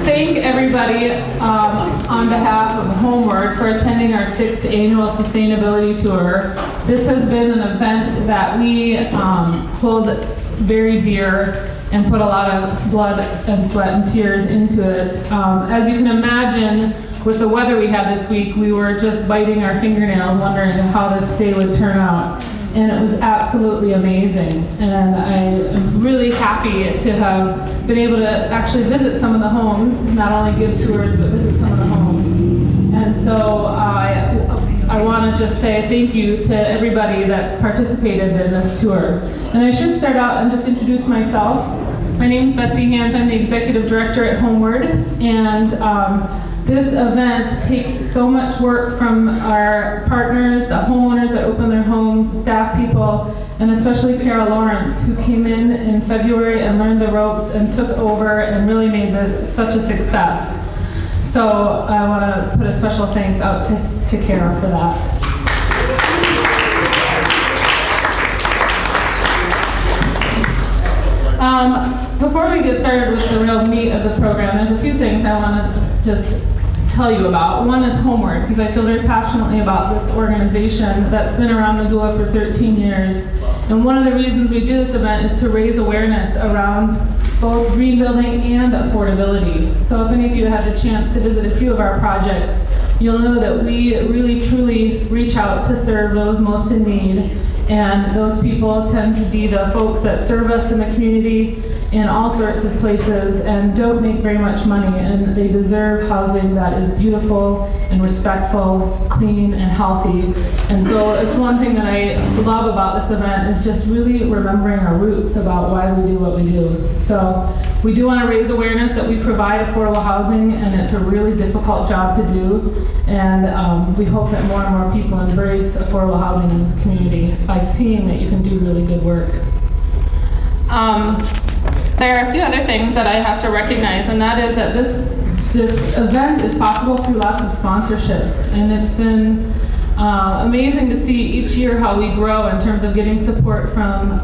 Thank everybody on behalf of HomeWORD for attending our 6th annual sustainability tour. This has been an event that we hold very dear and put a lot of blood and sweat and tears into it. As you can imagine, with the weather we had this week, we were just biting our fingernails wondering how this day would turn out. And it was absolutely amazing. And I am really happy to have been able to actually visit some of the homes, not only give tours, but visit some of the homes. And so I want to just say thank you to everybody that's participated in this tour. And I should start out and just introduce myself. My name is Betsy Hands. I'm the executive director at HomeWORD. And this event takes so much work from our partners, the homeowners that open their homes, staff people, and especially Carol Lawrence, who came in February and learned the ropes and took over and really made this such a success. So I want to put a special thanks out to Carol for that. Before we get started with the real meat of the program, there's a few things I want to just tell you about. One is HomeWORD, because I feel very passionately about this organization that's been around Missoula for 13 years. And one of the reasons we do this event is to raise awareness around both green building and affordability. So if any of you had the chance to visit a few of our projects, you'll know that we really truly reach out to serve those most in need. And those people tend to be the folks that serve us in the community in all sorts of places and don't make very much money, and they deserve housing that is beautiful and respectful, clean and healthy. And so it's one thing that I love about this event is just really remembering our roots about why we do what we do. So we do want to raise awareness that we provide affordable housing, and it's a really difficult job to do. And we hope that more and more people embrace affordable housing in this community by seeing that you can do really good work. There are a few other things that I have to recognize, and that is that this event is possible through lots of sponsorships, and it's been amazing to see each year how we grow in terms of getting support from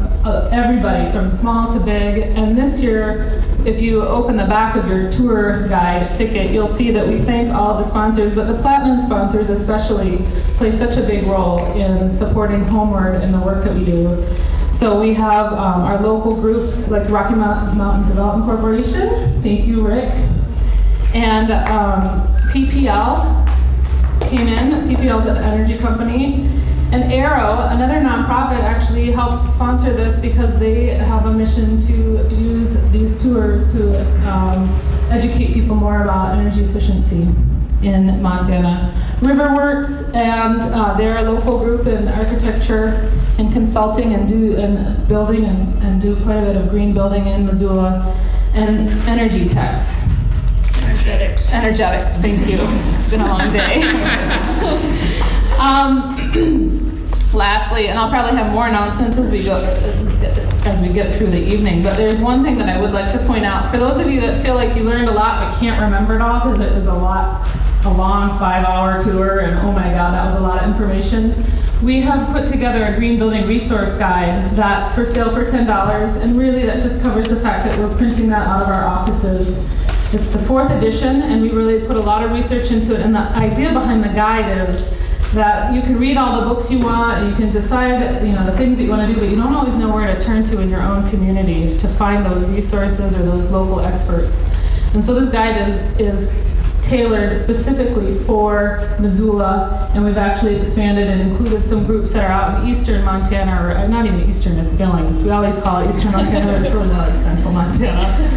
everybody, from small to big. And this year, if you open the back of your tour guide ticket, you'll see that we thank all of the sponsors, but the platinum sponsors especially play such a big role in supporting HomeWORD and the work that we do. So we have our local groups like Rocky Mountain Development Corporation, thank you, Rick, and PPL came in. PPL is an energy company, and Arrow, another nonprofit, actually helped sponsor this because they have a mission to use these tours to educate people more about energy efficiency in Montana. Riverworks, and they're a local group in architecture and consulting and building and do quite a bit of green building in Missoula. And Energy Techs. Energetics, thank you. It's been a long day. Lastly, and I'll probably have more announcements as we get through the evening, but there's one thing that I would like to point out. For those of you that feel like you learned a lot but can't remember it all because it was a long 5-hour tour, and oh my God, that was a lot of information. We have put together a green building resource guide that's for sale for $10, and really that just covers the fact that we're printing that out of our offices. It's the 4th edition, and we really put a lot of research into it, and the idea behind the guide is that you can read all the books you want, and you can decide the things that you want to do, but you don't always know where to turn to in your own community to find those resources or those local experts. And so this guide is tailored specifically for Missoula, and we've actually expanded and included some groups that are out in eastern Montana, or not even eastern, it's Billings. We always call it eastern Montana, but it's really more like central Montana.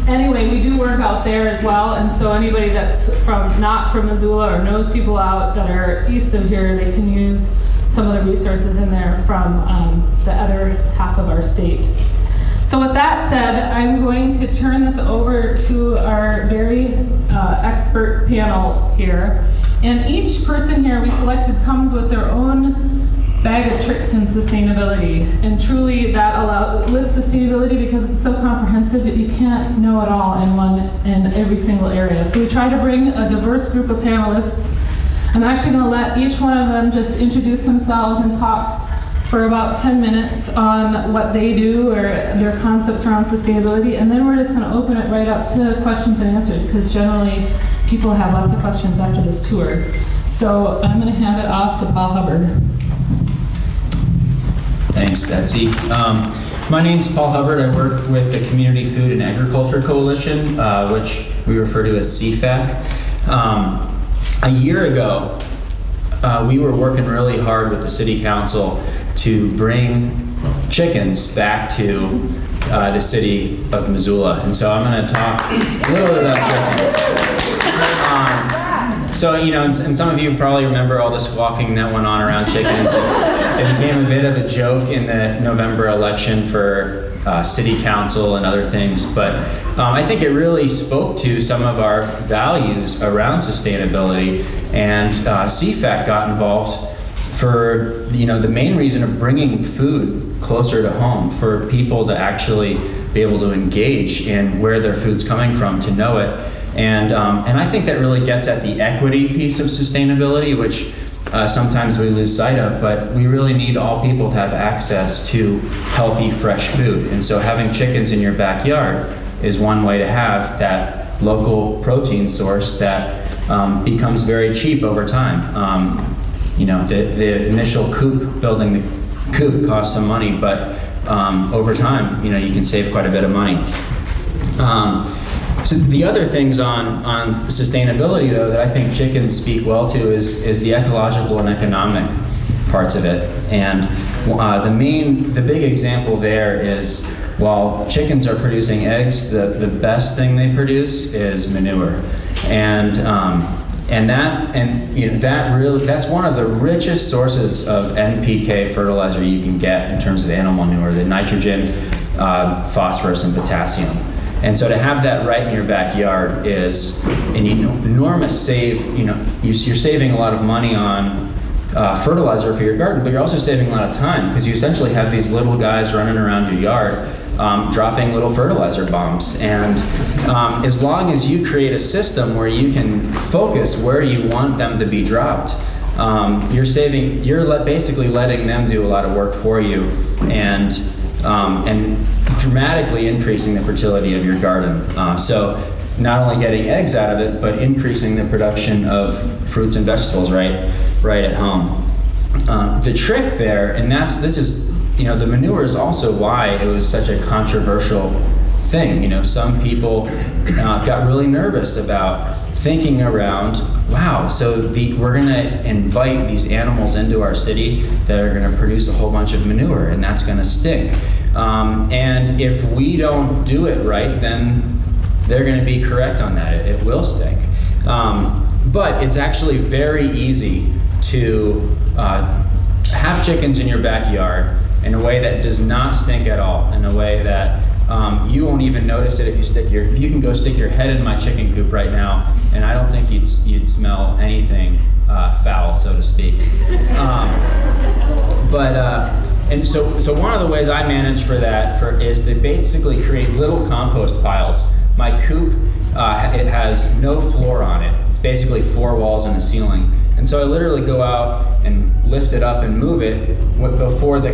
Anyway, we do work out there as well, and so anybody that's not from Missoula or knows people out that are east of here, they can use some of the resources in there from the other half of our state. So with that said, I'm going to turn this over to our very expert panel here. And each person here we selected comes with their own bag of tricks in sustainability. And truly that with sustainability, because it's so comprehensive that you can't know it all in every single area. So we try to bring a diverse group of panelists. I'm actually going to let each one of them just introduce themselves and talk for about 10 minutes on what they do or their concepts around sustainability, and then we're just going to open it right up to questions and answers, because generally people have lots of questions after this tour. So I'm going to hand it off to Paul Hubbard. Thanks, Betsy. My name's Paul Hubbard. I work with the Community Food and Agriculture Coalition, which we refer to as CFAC. A year ago, we were working really hard with the City Council to bring chickens back to the city of Missoula. And so I'm going to talk a little bit about chickens. So, and some of you probably remember all the squawking that went on around chickens. It became a bit of a joke in the November election for city council and other things. But I think it really spoke to some of our values around sustainability. And CFAC got involved for the main reason of bringing food closer to home, for people to actually be able to engage in where their food's coming from, to know it. And I think that really gets at the equity piece of sustainability, which sometimes we lose sight of, but we really need all people to have access to healthy, fresh food. And so having chickens in your backyard is one way to have that local protein source that becomes very cheap over time. The initial building the coop costs some money, but over time, you can save quite a bit of money. So the other things on sustainability, though, that I think chickens speak well to is the ecological and economic parts of it. And the big example there is, while chickens are producing eggs, the best thing they produce is manure. That's one of the richest sources of NPK fertilizer you can get in terms of animal manure, the nitrogen, phosphorus, and potassium. And so to have that right in your backyard is an enormous save. You're saving a lot of money on fertilizer for your garden, but you're also saving a lot of time, because you essentially have these little guys running around your yard dropping little fertilizer bombs. And as long as you create a system where you can focus where you want them to be dropped, you're basically letting them do a lot of work for you, and dramatically increasing the fertility of your garden. So not only getting eggs out of it, but increasing the production of fruits and vegetables right at home. The trick there, and the manure is also why it was such a controversial thing. Some people got really nervous about thinking around, wow, so we're going to invite these animals into our city that are going to produce a whole bunch of manure, and that's going to stink. And if we don't do it right, then they're going to be correct on that. It will stink. But it's actually very easy to have chickens in your backyard in a way that does not stink at all, in a way that you won't even notice it if you can go stick your head in my chicken coop right now, and I don't think you'd smell anything foul, so to speak. And so one of the ways I manage for that is to basically create little compost piles. My coop, it has no floor on it. It's basically 4 walls and a ceiling. And so I literally go out and lift it up and move it before the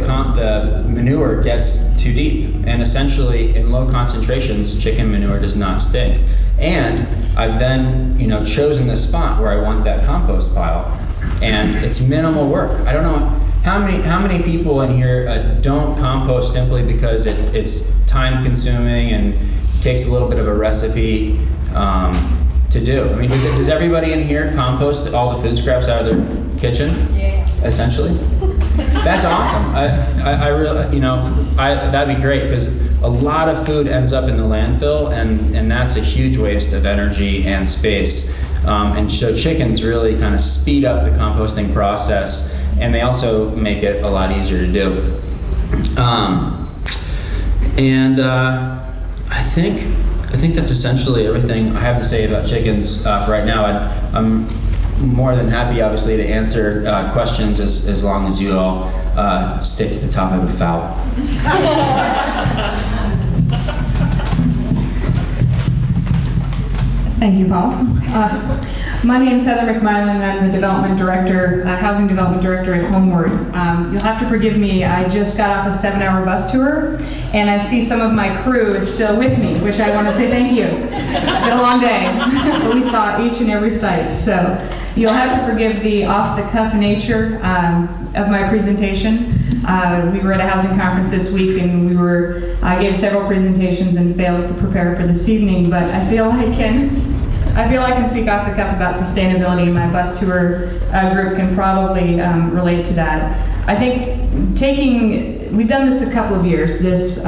manure gets too deep. And essentially, in low concentrations, chicken manure does not stink. And I've then, chosen the spot where I want that compost pile. And it's minimal work. I don't know how many people in here don't compost simply because it's time consuming and takes a little bit of a recipe to do. I mean, does everybody in here compost all the food scraps out of their kitchen? Yeah. Essentially, that's awesome. I really, that'd be great, because a lot of food ends up in the landfill, and that's a huge waste of energy and space. And so chickens really kind of speed up the composting process, and they also make it a lot easier to do. And I think that's essentially everything I have to say about chickens for right now. I'm more than happy, obviously, to answer questions as long as you all stick to the topic of fowl. Thank you, Paul. My name is Heather McMillan, and I'm the development director, housing development director at HomeWORD. You'll have to forgive me, I just got off a 7-hour bus tour, and I see some of my crew is still with me, which I want to say thank you. It's been a long day, but we saw each and every site. So you'll have to forgive the off-the-cuff nature of my presentation. We were at a housing conference this week, and I gave several presentations and failed to prepare for this evening, but I feel I can speak off the cuff about sustainability, and my bus tour group can probably relate to that. I think we've done this a couple of years, this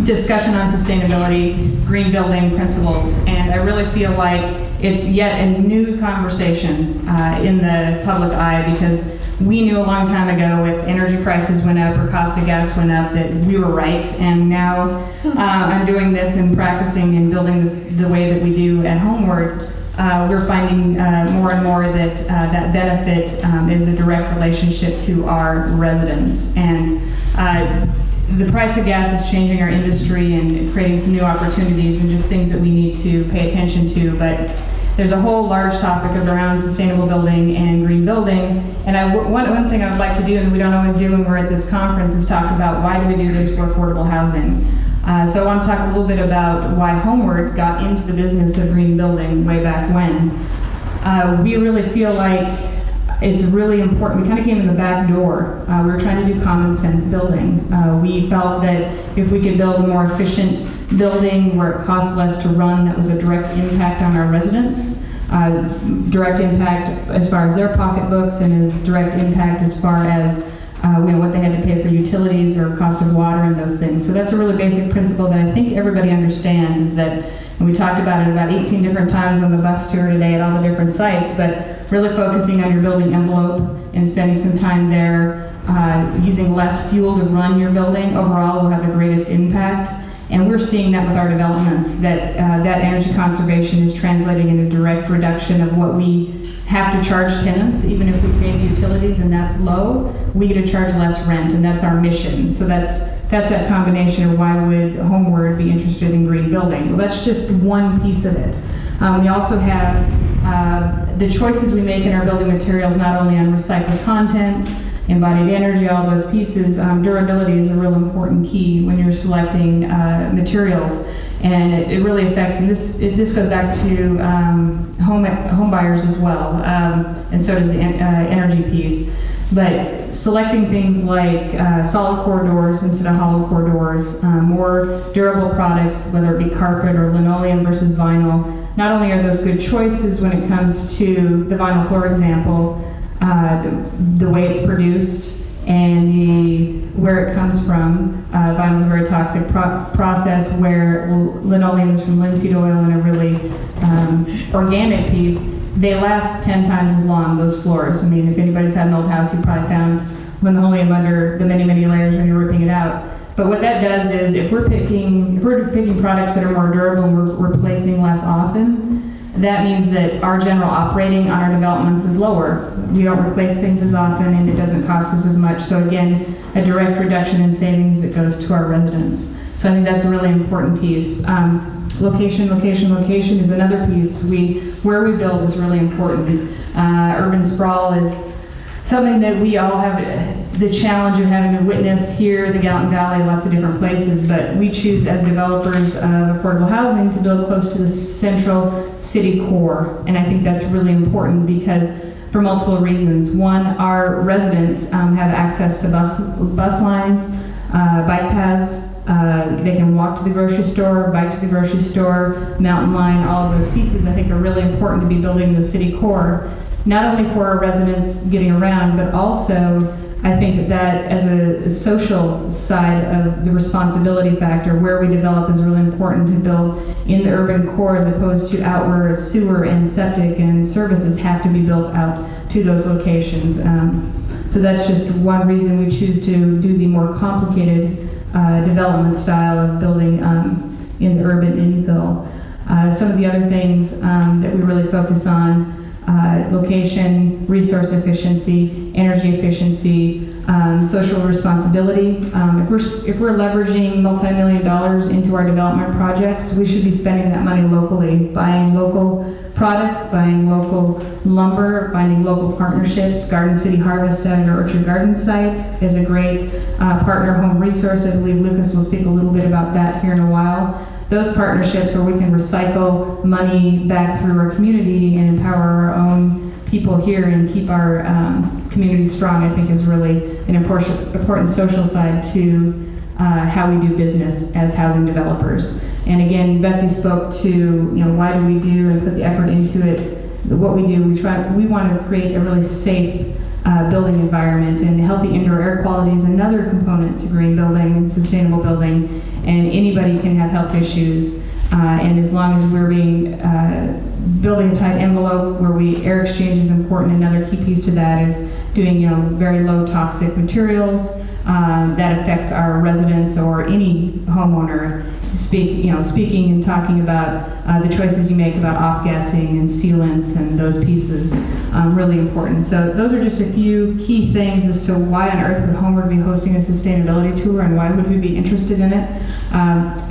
discussion on sustainability, green building principles, and I really feel like it's yet a new conversation in the public eye, because we knew a long time ago if energy prices went up or cost of gas went up that we were right, and now I'm doing this and practicing and building this the way that we do at HomeWORD. We're finding more and more that that benefit is a direct relationship to our residents, and the price of gas is changing our industry and creating some new opportunities and just things that we need to pay attention to. But there's a whole large topic around sustainable building and green building, and one thing I would like to do, and we don't always do when we're at this conference, is talk about why do we do this for affordable housing. So I want to talk a little bit about why HomeWORD got into the business of green building way back when. We really feel like it's really important. We kind of came in the back door. We were trying to do common sense building. We felt that if we could build a more efficient building where it costs less to run, that was a direct impact on our residents, direct impact as far as their pocketbooks, and a direct impact as far as what they had to pay for utilities or cost of water and those things. So that's a really basic principle that I think everybody understands, is that, and we talked about it about 18 different times on the bus tour today at all the different sites, but really focusing on your building envelope and spending some time there, using less fuel to run your building overall will have the greatest impact. And we're seeing that with our developments, that that energy conservation is translating into direct reduction of what we have to charge tenants. Even if we pay the utilities and that's low, we get to charge less rent, and that's our mission. So that's that combination of why would HomeWORD be interested in green building. Well, that's just one piece of it. We also have the choices we make in our building materials, not only on recycled content, embodied energy, all those pieces. Durability is a real important key when you're selecting materials, and it really affects. And this goes back to home buyers as well, and so does the energy piece. But selecting things like solid core doors instead of hollow core doors, more durable products, whether it be carpet or linoleum versus vinyl. Not only are those good choices when it comes to the vinyl floor example, the way it's produced and where it comes from. Vinyl is a very toxic process, where linoleum is from linseed oil and a really organic piece. They last 10 times as long, those floors. I mean, if anybody's had an old house, you probably found linoleum under the many, many layers when you're ripping it out. But what that does is, if we're picking products that are more durable and we're replacing less often, that means that our general operating on our developments is lower. We don't replace things as often, and it doesn't cost us as much. So again, a direct reduction in savings that goes to our residents. So I think that's a really important piece. Location is another piece. Where we build is really important. Urban sprawl is something that we all have the challenge of having to witness here, the Gallatin Valley, lots of different places, but we choose as developers of affordable housing to build close to the central city core. And I think that's really important because for multiple reasons. One, our residents have access to bus lines, bike paths. They can walk to the grocery store, bike to the grocery store, mountain line, all of those pieces I think are really important to be building the city core. Not only for our residents getting around, but also I think that as a social side of the responsibility factor, where we develop is really important to build in the urban core as opposed to out where sewer and septic and services have to be built out to those locations. So that's just one reason we choose to do the more complicated development style of building in the urban infill. Some of the other things that we really focus on, location, resource efficiency, energy efficiency, social responsibility. If we're leveraging multi-million dollars into our development projects, we should be spending that money locally, buying local products, buying local lumber, finding local partnerships. Garden City Harvest at our Orchard Garden site is a great partner home resource. I believe Lucas will speak a little bit about that here in a while. Those partnerships where we can recycle money back through our community and empower our own people here and keep our community strong, I think is really an important social side to how we do business as housing developers. And again, Betsy spoke to, why do we do and put the effort into it. What we do, we want to create a really safe building environment, and healthy indoor air quality is another component to green building and sustainable building. And anybody can have health issues, and as long as we're building a tight envelope where air exchange is important. Another key piece to that is doing very low toxic materials that affects our residents or any homeowner. Speaking and talking about the choices you make about off-gassing and sealants and those pieces, really important. So those are just a few key things as to why on earth would HomeWORD be hosting a sustainability tour and why would we be interested in it.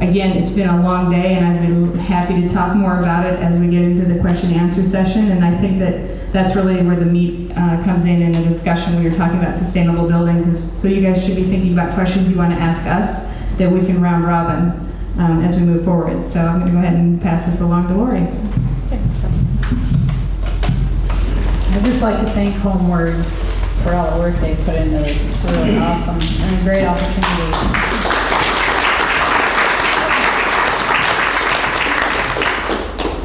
Again, it's been a long day and I'd be happy to talk more about it as we get into the question and answer session, and I think that's really where the meat comes in the discussion when you're talking about sustainable building, so you guys should be thinking about questions you want to ask us that we can round robin as we move forward. So I'm going to go ahead and pass this along to Lori. Thanks. I'd just like to thank HomeWORD for all the work they put into this. It's really awesome and a great opportunity.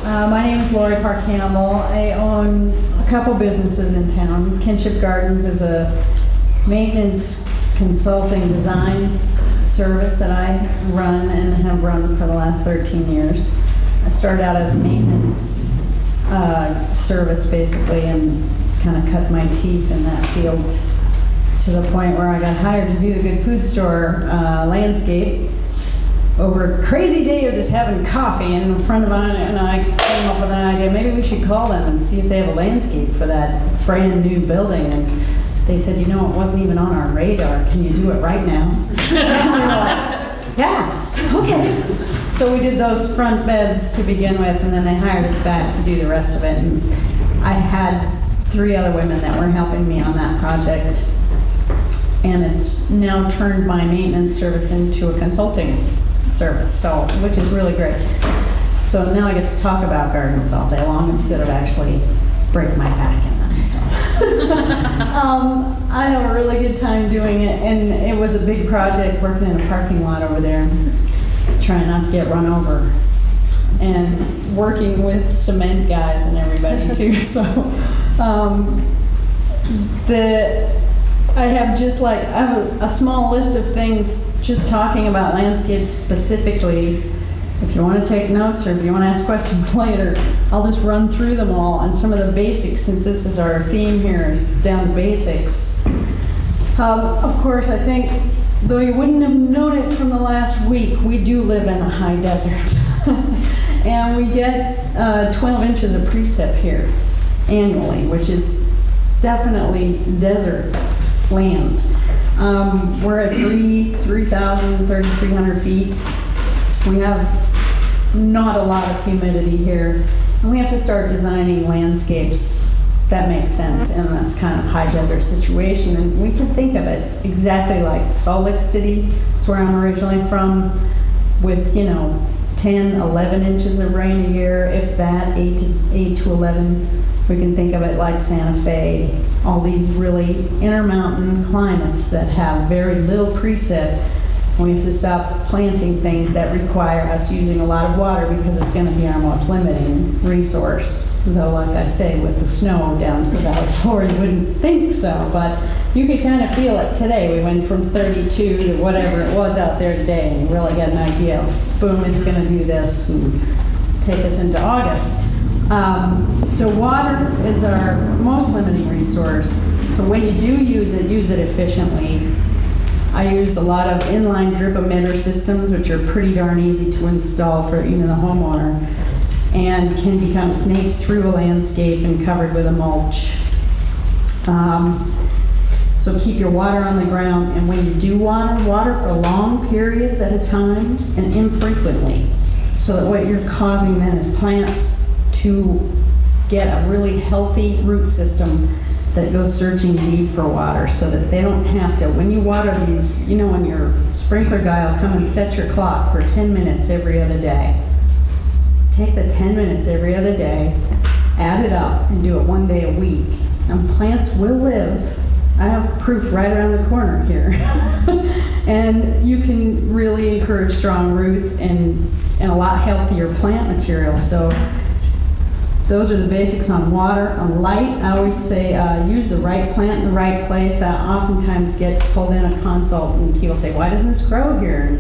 My name is Lori Park Campbell. I own a couple businesses in town. Kinship Gardens is a maintenance consulting design service that I run and have run for the last 13 years. I started out as a maintenance service basically and kind of cut my teeth in that field to the point where I got hired to do the Good Food Store landscape over a crazy day of just having coffee, and a friend of mine and I came up with an idea, maybe we should call them and see if they have a landscape for that brand new building. And they said, it wasn't even on our radar. Can you do it right now? And we were like, yeah, okay. So we did those front beds to begin with, and then they hired us back to do the rest of it. And I had 3 other women that were helping me on that project. And it's now turned my maintenance service into a consulting service, which is really great. So now I get to talk about gardens all day long instead of actually break my back in them. So I have a really good time doing it, and it was a big project working in a parking lot over there, trying not to get run over, and working with cement guys and everybody too. So I have a small list of things just talking about landscapes specifically. If you want to take notes or if you want to ask questions later, I'll just run through them all. And some of the basics, since this is our theme here, is down to basics. Of course, I think, though you wouldn't have known it from the last week, we do live in a high desert. And we get 12 inches of precip here annually, which is definitely desert land. We're at 3,000, 3,300 feet. We have not a lot of humidity here, and we have to start designing landscapes that make sense in this kind of high desert situation. And we can think of it exactly like Salt Lake City. It's where I'm originally from, with 10, 11 inches of rain a year, if that, 8 to 11. We can think of it like Santa Fe, all these really intermountain climates that have very little precip. We have to stop planting things that require us using a lot of water because it's going to be our most limiting resource. Though, like I say, with the snow down to the valley floor, you wouldn't think so, but you could kind of feel it today. We went from 32 to whatever it was out there today, and you really get an idea of, boom, it's going to do this and take us into August. So water is our most limiting resource. So when you do use it efficiently. I use a lot of inline drip emitter systems, which are pretty darn easy to install for even the homeowner, and can become snaked through a landscape and covered with a mulch. So keep your water on the ground, and when you do water for long periods at a time and infrequently, so that what you're causing then is plants to get a really healthy root system that goes searching deep for water, so that they don't have to, when you water these, you know, when your sprinkler guy will come and set your clock for 10 minutes every other day. Take the 10 minutes every other day, add it up, and do it 1 day a week. And plants will live. I have proof right around the corner here. And you can really encourage strong roots and a lot healthier plant material. So those are the basics on water. On light, I always say use the right plant in the right place. I oftentimes get pulled in a consult and people say, why doesn't this grow here? And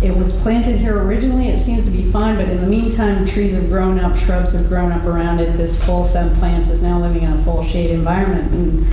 it was planted here originally, it seems to be fine, but in the meantime, trees have grown up, shrubs have grown up around it. This full sun plant is now living in a full shade environment. And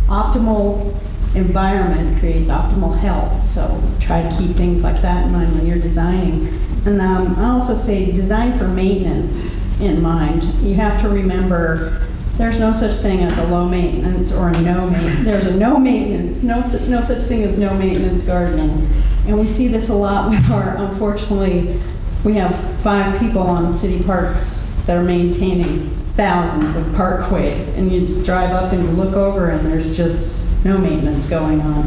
optimal environment creates optimal health, so try to keep things like that in mind when you're designing. And I also say design for maintenance in mind. You have to remember there's no such thing as a low maintenance or a no maintenance. There's a no maintenance, no such thing as no maintenance gardening. And we see this a lot with our, unfortunately, we have 5 people on city parks that are maintaining thousands of parkways, and you drive up and you look over and there's just no maintenance going on.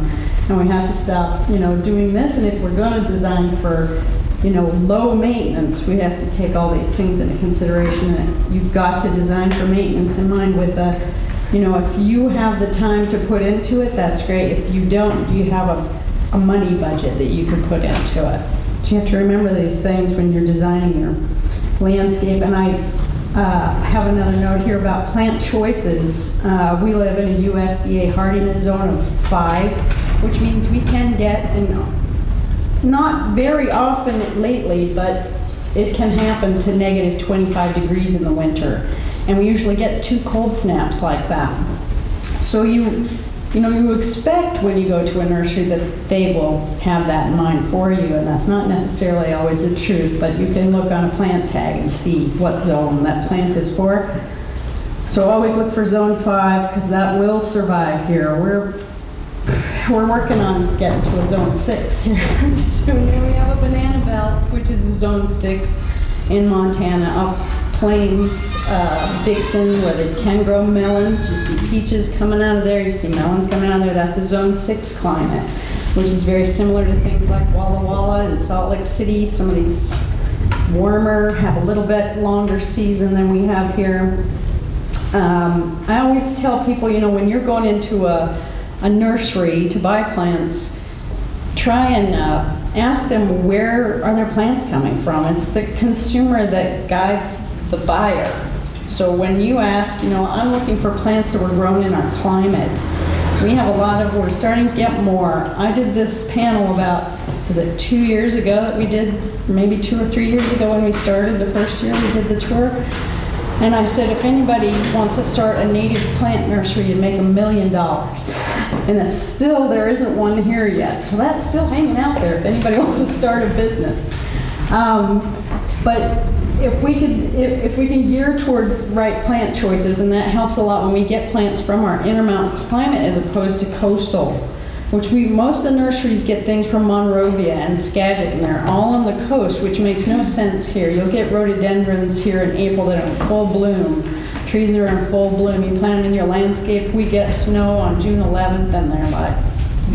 And we have to stop, doing this, and if we're going to design for, low maintenance, we have to take all these things into consideration. And you've got to design for maintenance in mind with if you have the time to put into it, that's great. If you don't, you have a money budget that you can put into it. So you have to remember these things when you're designing your landscape. And I have another note here about plant choices. We live in a USDA hardiness zone of 5, which means we can get, not very often lately, but it can happen to negative 25 degrees in the winter. And we usually get 2 cold snaps like that. So you expect when you go to a nursery that they will have that in mind for you, and that's not necessarily always the truth, but you can look on a plant tag and see what zone that plant is for. So always look for zone 5, because that will survive here. We're working on getting to a zone 6 here pretty soon. And we have a banana belt, which is a zone 6 in Montana, up Plains, Dixon, where they can grow melons. You see peaches coming out of there, you see melons coming out of there. That's a zone 6 climate, which is very similar to things like Walla Walla and Salt Lake City. Some of these warmer, have a little bit longer season than we have here. I always tell people, when you're going into a nursery to buy plants, try and ask them where are their plants coming from. It's the consumer that guides the buyer. So when you ask, I'm looking for plants that were grown in our climate. We have we're starting to get more. I did this panel about, was it 2 years ago that we did, maybe 2 or 3 years ago when we started the first year we did the tour. And I said, if anybody wants to start a native plant nursery, you'd make $1 million. And it's still, there isn't one here yet. So that's still hanging out there if anybody wants to start a business. But if we can gear towards right plant choices, and that helps a lot when we get plants from our intermountain climate as opposed to coastal, which most of the nurseries get things from Monrovia and Skagit, and they're all on the coast, which makes no sense here. You'll get rhododendrons here in April that are in full bloom, trees that are in full bloom. You plant them in your landscape, we get snow on June 11th, and they're like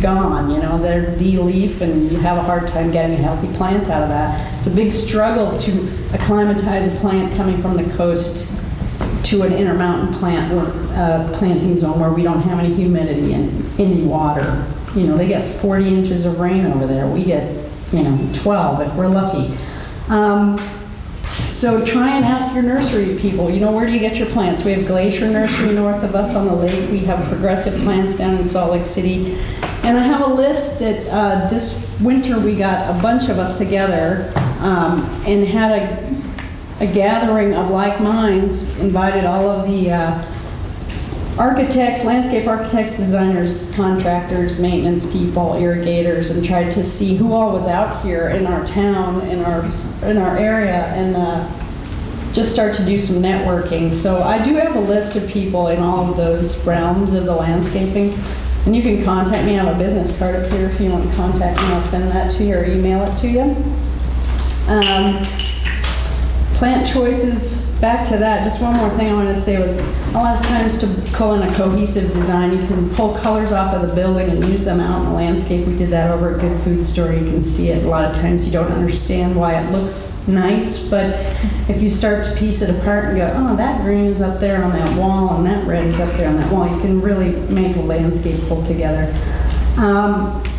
gone, they're de-leaf, and you have a hard time getting a healthy plant out of that. It's a big struggle to acclimatize a plant coming from the coast to an intermountain planting zone where we don't have any humidity and any water. They get 40 inches of rain over there. We get, 12 if we're lucky. So try and ask your nursery people, where do you get your plants? We have Glacier Nursery north of us on the lake. We have Progressive Plants down in Salt Lake City. And I have a list that this winter we got a bunch of us together and had a gathering of like minds, invited all of the architects, landscape architects, designers, contractors, maintenance people, irrigators, and tried to see who all was out here in our town, in our area, and just start to do some networking. So I do have a list of people in all of those realms of the landscaping, and you can contact me. I have a business card up here if you want to contact me. I'll send that to you or email it to you. Plant choices, back to that, just one more thing I wanted to say was a lot of times to pull in a cohesive design, you can pull colors off of the building and use them out in the landscape. We did that over at Good Food Store. You can see it. A lot of times you don't understand why it looks nice, but if you start to piece it apart and go, oh, that green is up there on that wall and that red is up there on that wall, you can really make a landscape pull together.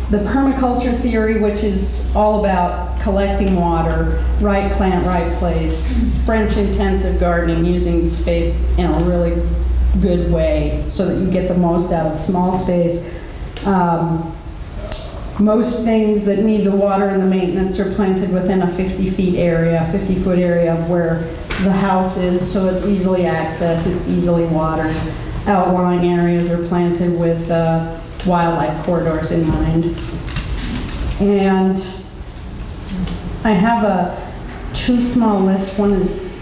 The permaculture theory, which is all about collecting water, right plant, right place, French intensive gardening, using space in a really good way so that you get the most out of small space. Most things that need the water and the maintenance are planted within a 50-foot area of where the house is, so it's easily accessed, it's easily watered. Outlying areas are planted with wildlife corridors in mind. And I have two small lists. One is,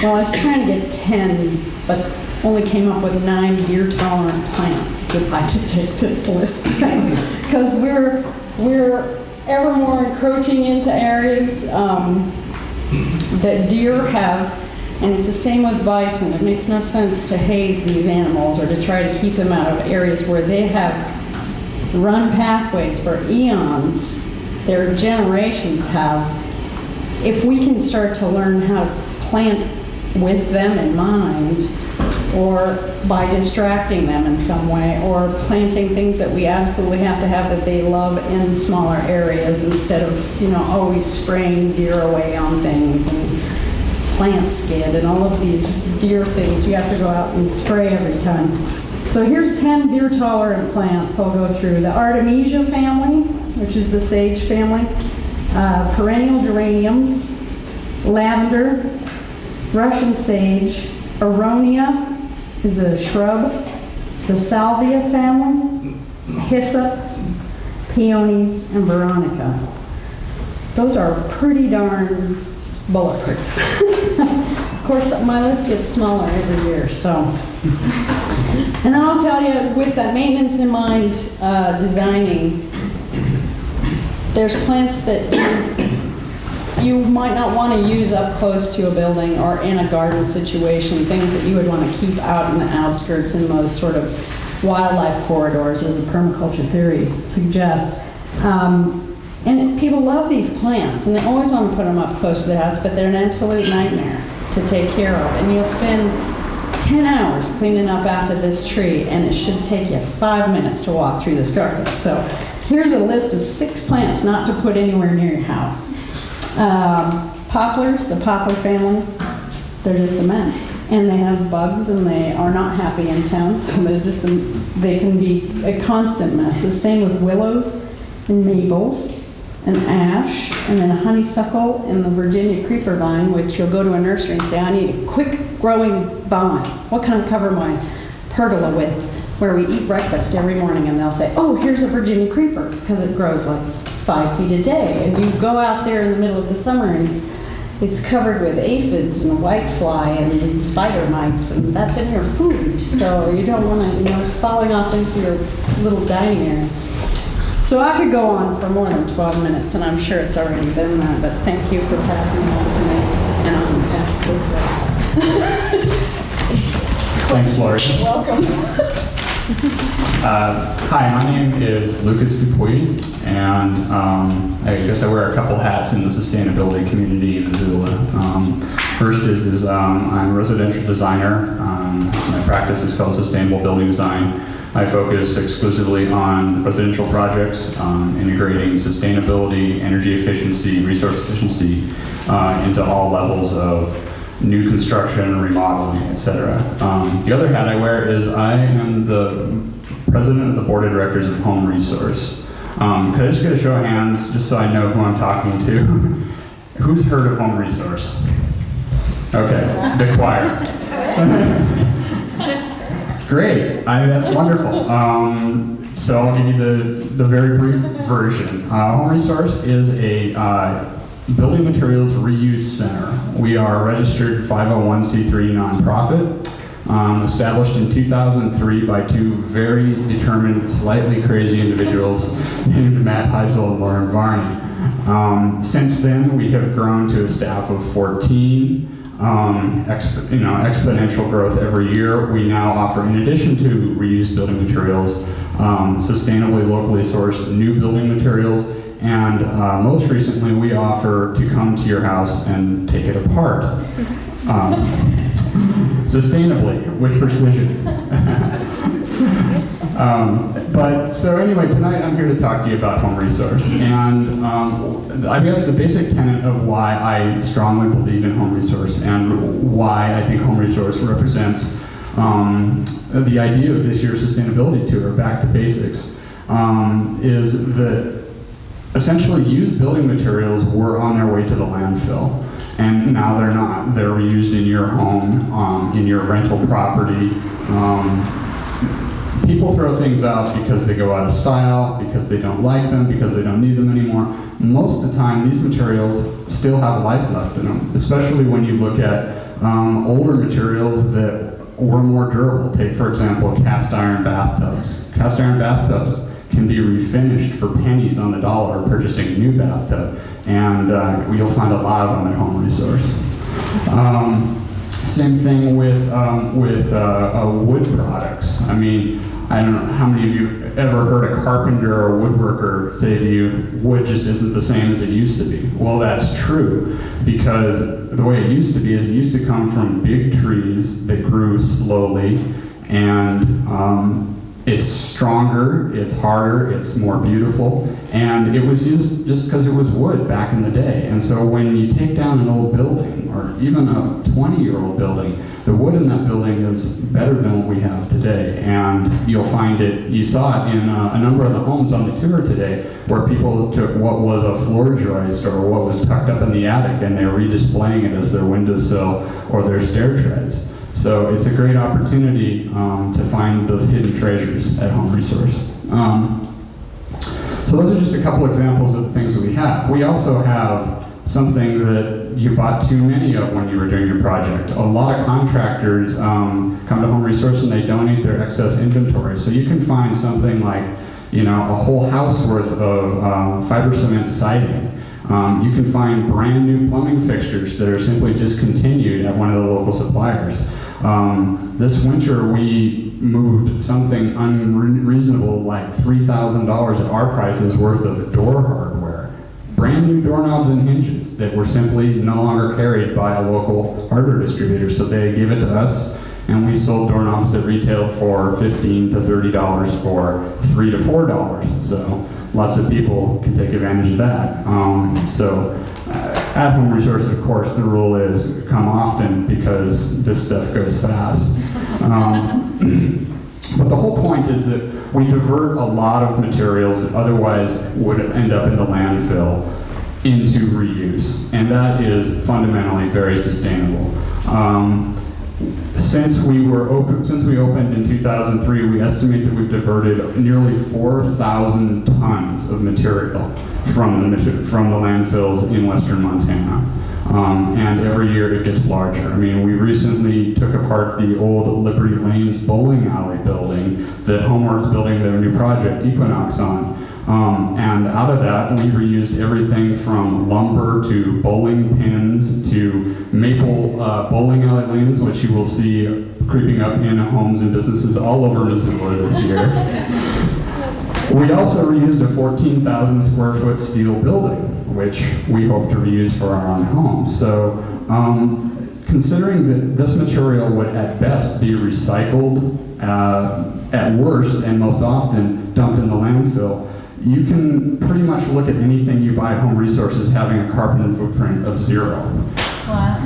well, I was trying to get 10, but only came up with 9 deer-tolerant plants. If you'd like to take this list, because we're ever more encroaching into areas that deer have. And it's the same with bison. It makes no sense to haze these animals or to try to keep them out of areas where they have run pathways for eons, their generations have. If we can start to learn how to plant with them in mind, or by distracting them in some way, or planting things that we absolutely have to have that they love in smaller areas instead of, always spraying deer away on things and plant skid and all of these deer things you have to go out and spray every time. So here's 10 deer-tolerant plants I'll go through. The Artemisia family, which is the sage family, perennial geraniums, lavender, Russian sage, aronia is a shrub, the salvia family, hyssop, peonies, and veronica. Those are pretty darn bulletproof. Of course, my list gets smaller every year, so. And then I'll tell you, with that maintenance in mind, designing, there's plants that you might not want to use up close to a building or in a garden situation, things that you would want to keep out in the outskirts in those sort of wildlife corridors, as the permaculture theory suggests. And people love these plants, and they always want to put them up close to the house, but they're an absolute nightmare to take care of. And you'll spend 10 hours cleaning up after this tree, and it should take you 5 minutes to walk through this garden. So here's a list of 6 plants not to put anywhere near your house. Poplars, the poplar family, they're just a mess. And they have bugs, and they are not happy in town, so they can be a constant mess. The same with willows and maples, an ash, and then a honeysuckle and the Virginia creeper vine, which you'll go to a nursery and say, I need a quick growing vine. What can I cover my pergola with? Where we eat breakfast every morning, and they'll say, oh, here's a Virginia creeper, because it grows like 5 feet a day. And you go out there in the middle of the summer, and it's covered with aphids and whitefly and spider mites, and that's in your food. So you don't want to, it's falling off into your little dining area. So I could go on for more than 12 minutes, and I'm sure it's already been that, but thank you for passing it on to me, and I'm going to pass it this way. Thanks, Lori. Welcome. Hi, my name is Lucas Dupuy, and I guess I wear a couple hats in the sustainability community in Missoula. First is I'm a residential designer. My practice is called Sustainable Building Design. I focus exclusively on residential projects, integrating sustainability, energy efficiency, resource efficiency into all levels of new construction, remodeling, etc. The other hat I wear is I am the president of the board of directors of Home Resource. Could I just get a show of hands, just so I know who I'm talking to? Who's heard of Home Resource? Okay, the choir. Great, that's wonderful. So I'll give you the very brief version. Home Resource is a building materials reuse center. We are a registered 501c3 nonprofit, established in 2003 by two very determined, slightly crazy individuals named Matt Heisel and Lauren Varney. Since then, we have grown to a staff of 14. Exponential growth every year. We now offer, in addition to reused building materials, sustainably locally sourced new building materials, and most recently we offer to come to your house and take it apart. Sustainably, with precision. So anyway, tonight I'm here to talk to you about Home Resource, and I guess the basic tenet of why I strongly believe in Home Resource and why I think Home Resource represents the idea of this year's sustainability tour, Back to Basics, is that essentially used building materials were on their way to the landfill. And now they're not. They're reused in your home, in your rental property. People throw things out because they go out of style, because they don't like them, because they don't need them anymore. Most of the time, these materials still have life left in them, especially when you look at older materials that were more durable. Take, for example, cast iron bathtubs. Cast iron bathtubs can be refinished for pennies on the dollar purchasing a new bathtub, and you'll find a lot of them at Home Resource. Same thing with wood products. I mean, I don't know how many of you ever heard a carpenter or woodworker say to you, wood just isn't the same as it used to be. Well, that's true, because the way it used to be is it used to come from big trees that grew slowly, and it's stronger, it's harder, it's more beautiful, and it was used just because it was wood back in the day. And so when you take down an old building, or even a 20-year-old building, the wood in that building is better than what we have today. And you'll find it, you saw it in a number of the homes on the tour today, where people took what was a floor joist or what was tucked up in the attic, and they're redisplaying it as their windowsill or their stair treads. So it's a great opportunity to find those hidden treasures at Home Resource. So those are just a couple examples of the things that we have. We also have something that you bought too many of when you were doing your project. A lot of contractors come to Home Resource and they donate their excess inventory. So you can find something like, a whole house worth of fiber cement siding. You can find brand new plumbing fixtures that are simply discontinued at one of the local suppliers. This winter we moved something unreasonable like $3,000 at our prices worth of door hardware. Brand new doorknobs and hinges that were simply no longer carried by a local hardware distributor. So they gave it to us, and we sold doorknobs that retailed for $15 to $30 for $3 to $4. So lots of people can take advantage of that. At Home Resource, of course, the rule is come often because this stuff goes fast. But the whole point is that we divert a lot of materials that otherwise would end up in the landfill into reuse, and that is fundamentally very sustainable. Since we opened in 2003, we estimate that we've diverted nearly 4,000 tons of material from the landfills in western Montana. And every year it gets larger. I mean, we recently took apart the old Liberty Lanes bowling alley building that HomeWORD's building their new project, Equinox, on. And out of that, we reused everything from lumber to bowling pins to maple bowling alley lanes, which you will see creeping up in homes and businesses all over Missoula this year. We also reused a 14,000 square foot steel building, which we hope to reuse for our own homes. So considering that this material would at best be recycled, at worst and most often dumped in the landfill, you can pretty much look at anything you buy at Home Resources having a carbon footprint of 0. Wow.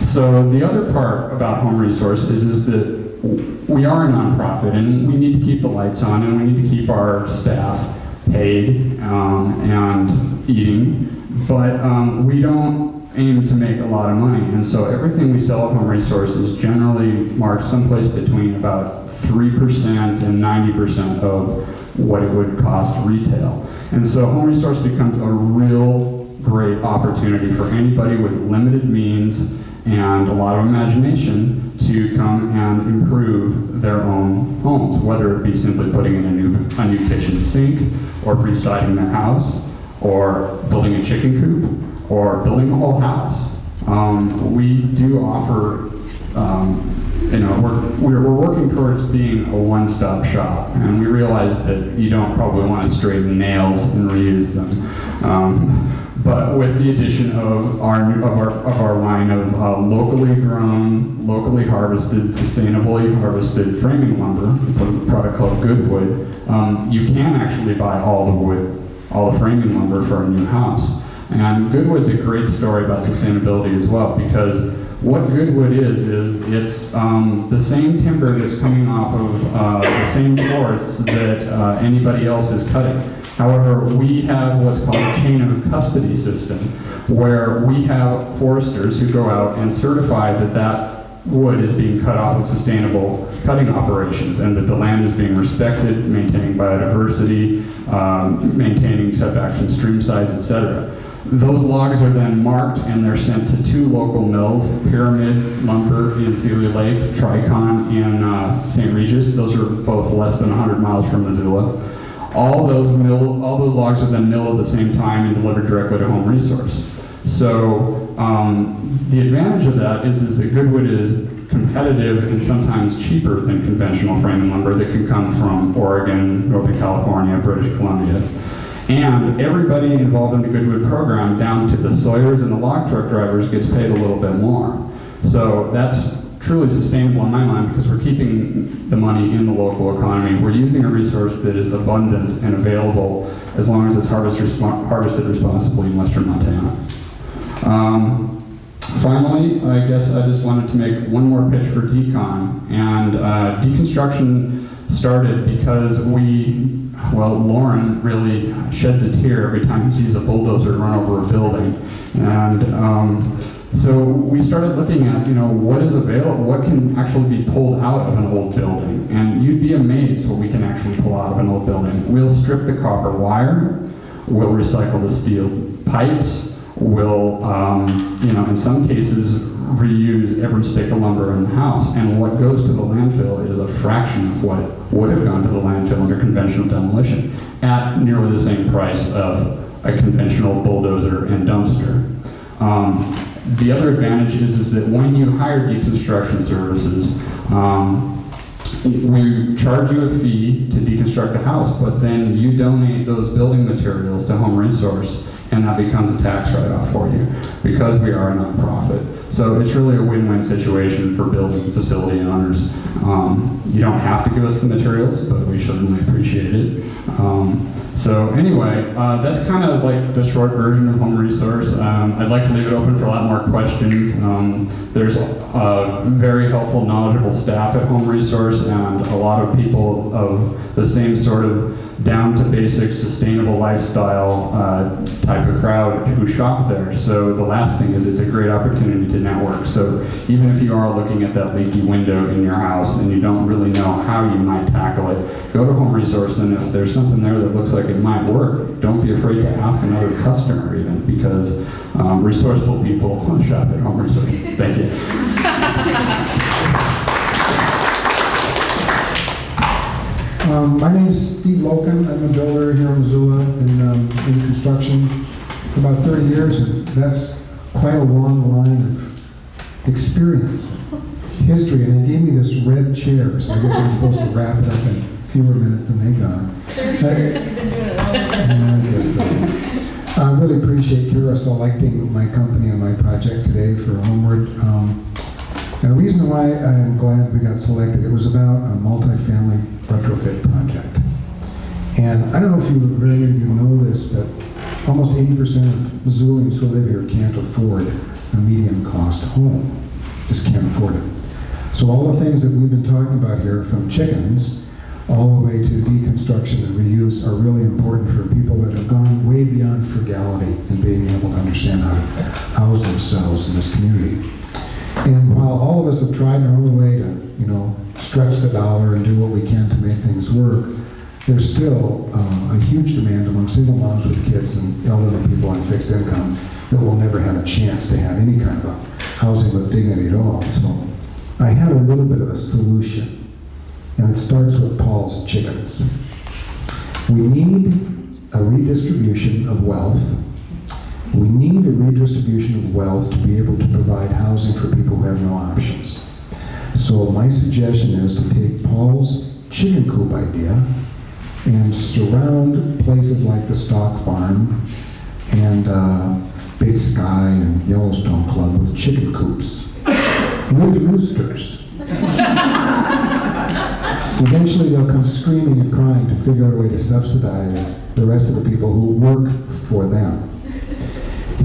So the other part about Home Resource is that we are a nonprofit and we need to keep the lights on and we need to keep our staff paid and eating, but we don't aim to make a lot of money. And so everything we sell at Home Resource is generally marked someplace between about 3% and 90% of what it would cost retail. And so Home Resource becomes a real great opportunity for anybody with limited means and a lot of imagination to come and improve their own homes, whether it be simply putting in a new kitchen sink, or residing their house, or building a chicken coop, or building a whole house. We do offer, we're working towards being a one-stop shop, and we realize that you don't probably want to straighten nails and reuse them. But with the addition of our line of locally grown, locally harvested, sustainably harvested framing lumber, it's a product called Goodwood. You can actually buy all the framing lumber for a new house. And Goodwood's a great story about sustainability as well, because what Goodwood is it's the same timber that's coming off of the same forests that anybody else is cutting. However, we have what's called a chain of custody system, where we have foresters who go out and certify that wood is being cut off of sustainable cutting operations, and that the land is being respected, maintaining biodiversity, maintaining setbacks from stream sides, etc. Those logs are then marked and they're sent to 2 local mills, Pyramid Lumber in Sealy Lake, Tricon in St. Regis. Those are both less than 100 miles from Missoula. All those logs are then milled at the same time and delivered directly to Home Resource. So the advantage of that is that Goodwood is competitive and sometimes cheaper than conventional framing lumber that can come from Oregon, Northern California, British Columbia. And everybody involved in the Goodwood program, down to the sawyers and the log truck drivers, gets paid a little bit more. So that's truly sustainable in my mind, because we're keeping the money in the local economy. We're using a resource that is abundant and available as long as it's harvested responsibly in Western Montana. Finally, I guess I just wanted to make one more pitch for decon. And deconstruction started because Lauren really sheds a tear every time he sees a bulldozer run over a building. And so we started looking at, what is available, what can actually be pulled out of an old building. And you'd be amazed what we can actually pull out of an old building. We'll strip the copper wire, we'll recycle the steel pipes, we'll, in some cases, reuse every stick of lumber in the house. And what goes to the landfill is a fraction of what would have gone to the landfill under conventional demolition, at nearly the same price of a conventional bulldozer and dumpster. The other advantage is that when you hire deconstruction services, we charge you a fee to deconstruct the house, but then you donate those building materials to Home Resource, and that becomes a tax write-off for you, because we are a nonprofit. So it's really a win-win situation for building facility owners. You don't have to give us the materials, but we certainly appreciate it. So anyway, that's kind of like the short version of Home Resource. I'd like to leave it open for a lot more questions. There's very helpful, knowledgeable staff at Home Resource, and a lot of people of the same sort of down to basic sustainable lifestyle type of crowd who shop there. So the last thing is it's a great opportunity to network. So even if you are looking at that leaky window in your house and you don't really know how you might tackle it, go to Home Resource, and if there's something there that looks like it might work, don't be afraid to ask another customer even, because resourceful people shop at Home Resource. Thank you. My name is Steve Loken. I'm a builder here in Missoula, in construction for about 30 years, and that's quite a long line of experience, history, and they gave me this red chair, so I guess I'm supposed to wrap it up in fewer minutes than they got. I guess so. I really appreciate Kira selecting my company and my project today for HomeWORD. And the reason why I'm glad we got selected, it was about a multi-family retrofit project. And I don't know if very many of you know this, but almost 80% of Missoulians who live here can't afford a medium-cost home. Just can't afford it. So all the things that we've been talking about here, from chickens all the way to deconstruction and reuse are really important for people that have gone way beyond frugality and being able to understand how to house themselves in this community. And while all of us have tried our own way to, stretch the dollar and do what we can to make things work, there's still a huge demand among single moms with kids and elderly people on fixed income that will never have a chance to have any kind of a housing with dignity at all. So I have a little bit of a solution, and it starts with Paul's chickens. We need a redistribution of wealth. We need a redistribution of wealth to be able to provide housing for people who have no options. So my suggestion is to take Paul's chicken coop idea and surround places like the Stock Farm and Big Sky and Yellowstone Club with chicken coops, with roosters. Eventually they'll come screaming and crying to figure out a way to subsidize the rest of the people who work for them.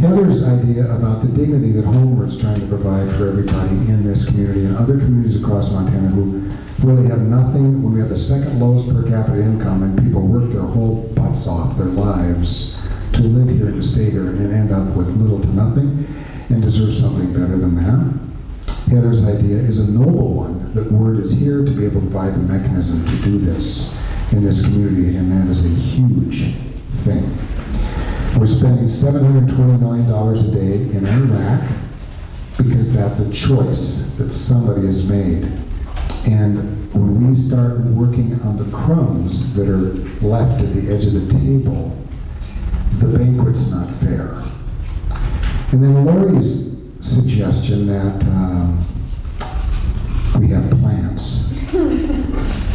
Heather's idea about the dignity that HomeWORD's trying to provide for everybody in this community and other communities across Montana who really have nothing, when we have the second lowest per capita income and people work their whole butts off their lives to live here and to stay here and end up with little to nothing and deserve something better than that. Heather's idea is a noble one, that WORD is here to be able to provide the mechanism to do this in this community, and that is a huge thing. We're spending $720 million a day in Iraq because that's a choice that somebody has made. And when we start working on the crumbs that are left at the edge of the table, the banquet's not fair. And then Lori's suggestion that we have plants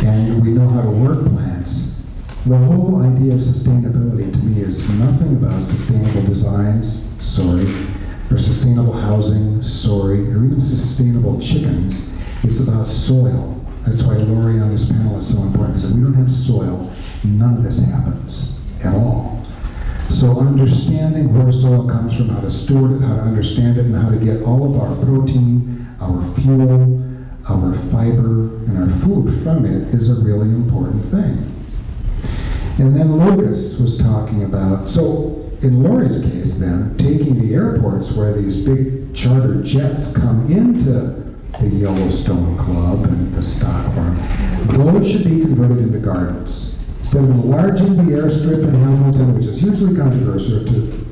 and we know how to work plants. The whole idea of sustainability to me is nothing about sustainable designs, or sustainable housing, or even sustainable chickens. It's about soil. That's why Lori on this panel is so important, because if we don't have soil, none of this happens at all. So understanding where soil comes from, how to steward it, how to understand it, and how to get all of our protein, our fuel, our fiber, and our food from it is a really important thing. And then Lucas was talking about, so in Lori's case then, taking the airports where these big charter jets come into the Yellowstone Club and the Stock Farm, those should be converted into gardens. Instead of enlarging the airstrip in Hamilton, which is hugely controversial, to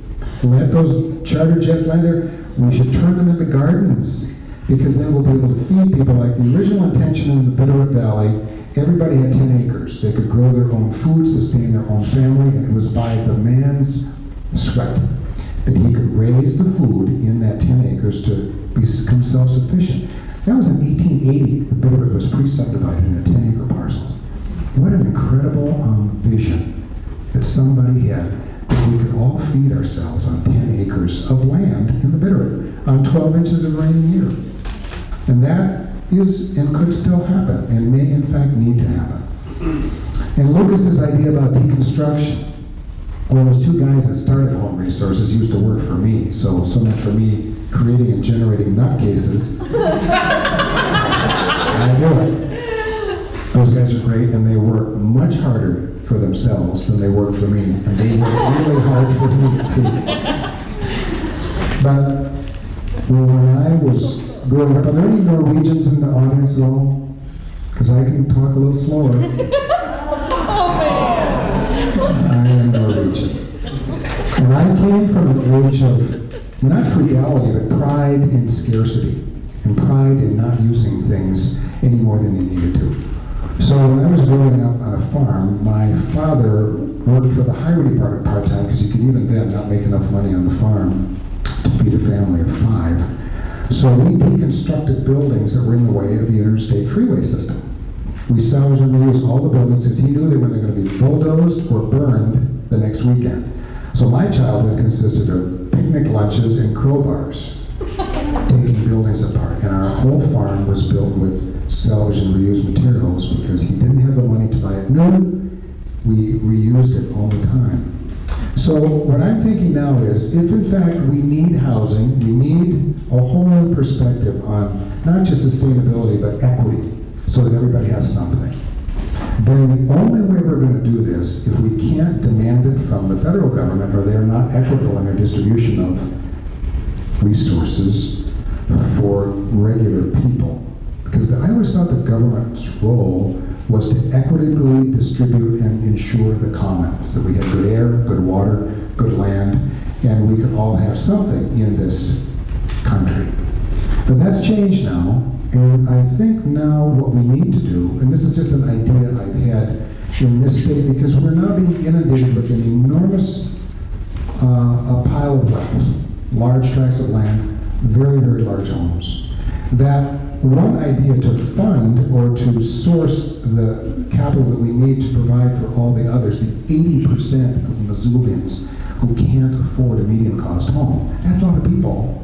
let those charter jets land there, we should turn them into gardens, because then we'll be able to feed people. Like the original intention in the Bitterroot Valley, everybody had 10 acres. They could grow their own food, sustain their own family, and it was by the man's sweat that he could raise the food in that 10 acres to become self-sufficient. That was in 1880. The Bitterroot was pre-subdivided into 10-acre parcels. What an incredible vision that somebody had, that we could all feed ourselves on 10 acres of land in the Bitterroot on 12 inches of rain a year. And that is and could still happen, and may in fact need to happen. And Lucas's idea about deconstruction. Well, those two guys that started Home Resources used to work for me, so much for me creating and generating nutcases. I do it. Those guys are great, and they work much harder for themselves than they work for me, and they work really hard for me too. But when I was growing up, are there any Norwegians in the audience at all? Because I can talk a little slower. I am Norwegian. And I came from an age of, not frugality, but pride in scarcity, and pride in not using things any more than you needed to. So when I was growing up on a farm, my father worked for the highway department part-time, because you could even then not make enough money on the farm to feed a family of 5. So we deconstructed buildings that were in the way of the interstate freeway system. We salvaged and reused all the buildings, because he knew they were going to be bulldozed or burned the next weekend. So my childhood consisted of picnic lunches and crowbars, taking buildings apart. And our whole farm was built with salvaged and reused materials, because he didn't have the money to buy it new. We reused it all the time. So what I'm thinking now is, if in fact we need housing, we need a whole new perspective on not just sustainability, but equity, so that everybody has something. then the only way we're going to do this, if we can't demand it from the federal government or they're not equitable in their distribution of resources for regular people. Because I always thought the government's role was to equitably distribute and ensure the commons, that we had good air, good water, good land, and we could all have something in this country. But that's changed now, and I think now what we need to do, and this is just an idea I've had in this state, because we're now being inundated with an enormous a pile of wealth, large tracts of land, very, very large homes, that one idea to fund or to source the capital that we need to provide for all the others, the 80% of Missoulians who can't afford a medium-cost home, that's a lot of people,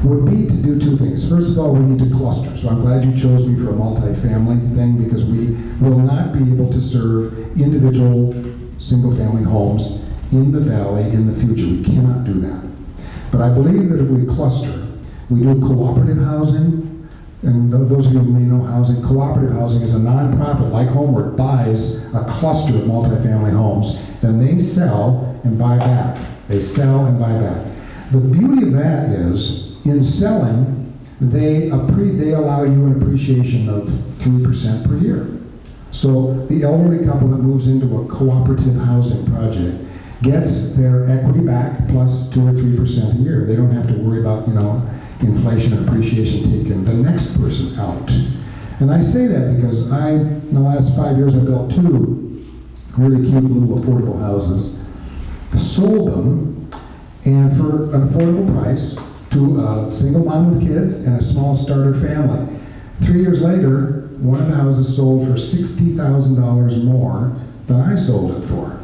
would be to do two things. First of all, we need to cluster. So I'm glad you chose me for a multi-family thing, because we will not be able to serve individual single-family homes in the valley in the future. We cannot do that. But I believe that if we cluster, we do cooperative housing, and those of you who may know housing, cooperative housing is a nonprofit like HomeWORD buys a cluster of multifamily homes, then they sell and buy back. They sell and buy back. The beauty of that is, in selling, they allow you an appreciation of 3% per year. So the elderly couple that moves into a cooperative housing project gets their equity back plus 2 or 3% a year. They don't have to worry about, inflation and appreciation taking the next person out. And I say that because in the last 5 years, I built 2 really cute little affordable houses, sold them, and for an affordable price to a single mom with kids and a small starter family. 3 years later, one of the houses sold for $60,000 more than I sold it for.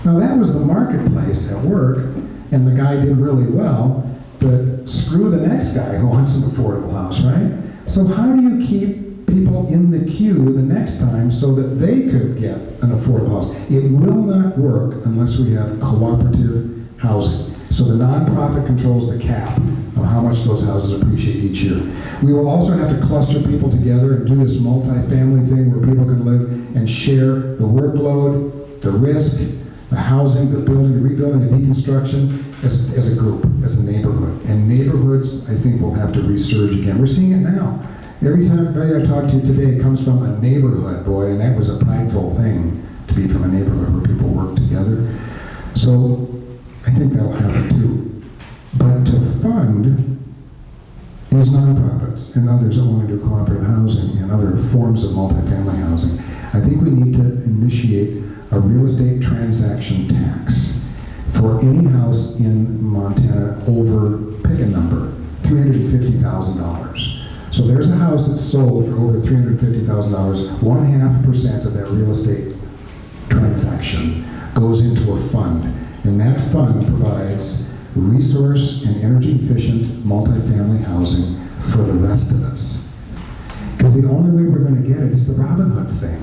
Now that was the marketplace at work, and the guy did really well, but screw the next guy who wants an affordable house, right? So how do you keep people in the queue the next time so that they could get an affordable house? It will not work unless we have cooperative housing. So the nonprofit controls the cap of how much those houses appreciate each year. We will also have to cluster people together and do this multi-family thing where people can live and share the workload, the risk, the housing, the building, the rebuilding, the deconstruction as a group, as a neighborhood. And neighborhoods, I think, will have to resurge again. We're seeing it now. Every time everybody I talk to today comes from a neighborhood, boy, and that was a prideful thing to be from a neighborhood where people work together. So I think that'll happen too. But to fund these nonprofits and others that want to do cooperative housing and other forms of multifamily housing, I think we need to initiate a real estate transaction tax for any house in Montana over, pick a number, $350,000. So there's a house that's sold for over $350,000, 1.5% of that real estate transaction goes into a fund, and that fund provides resource and energy efficient multifamily housing for the rest of us. Because the only way we're going to get it is the Robin Hood thing.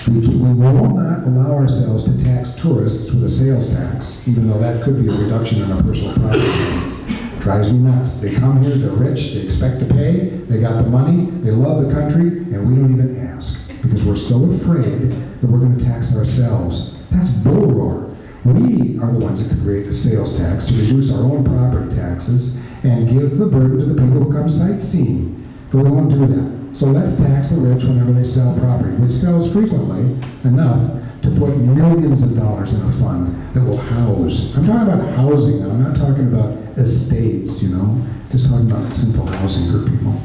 We will not allow ourselves to tax tourists with a sales tax, even though that could be a reduction in our personal property taxes. Drives me nuts. They come here, they're rich, they expect to pay, they got the money, they love the country, and we don't even ask because we're so afraid that we're going to tax ourselves. That's bull roar. We are the ones that could create a sales tax to reduce our own property taxes and give the burden to the people who come sightseeing. But we won't do that. So let's tax the rich whenever they sell property, which sells frequently enough to put millions of dollars in a fund that will house. I'm talking about housing now. I'm not talking about estates, just talking about simple housing for people.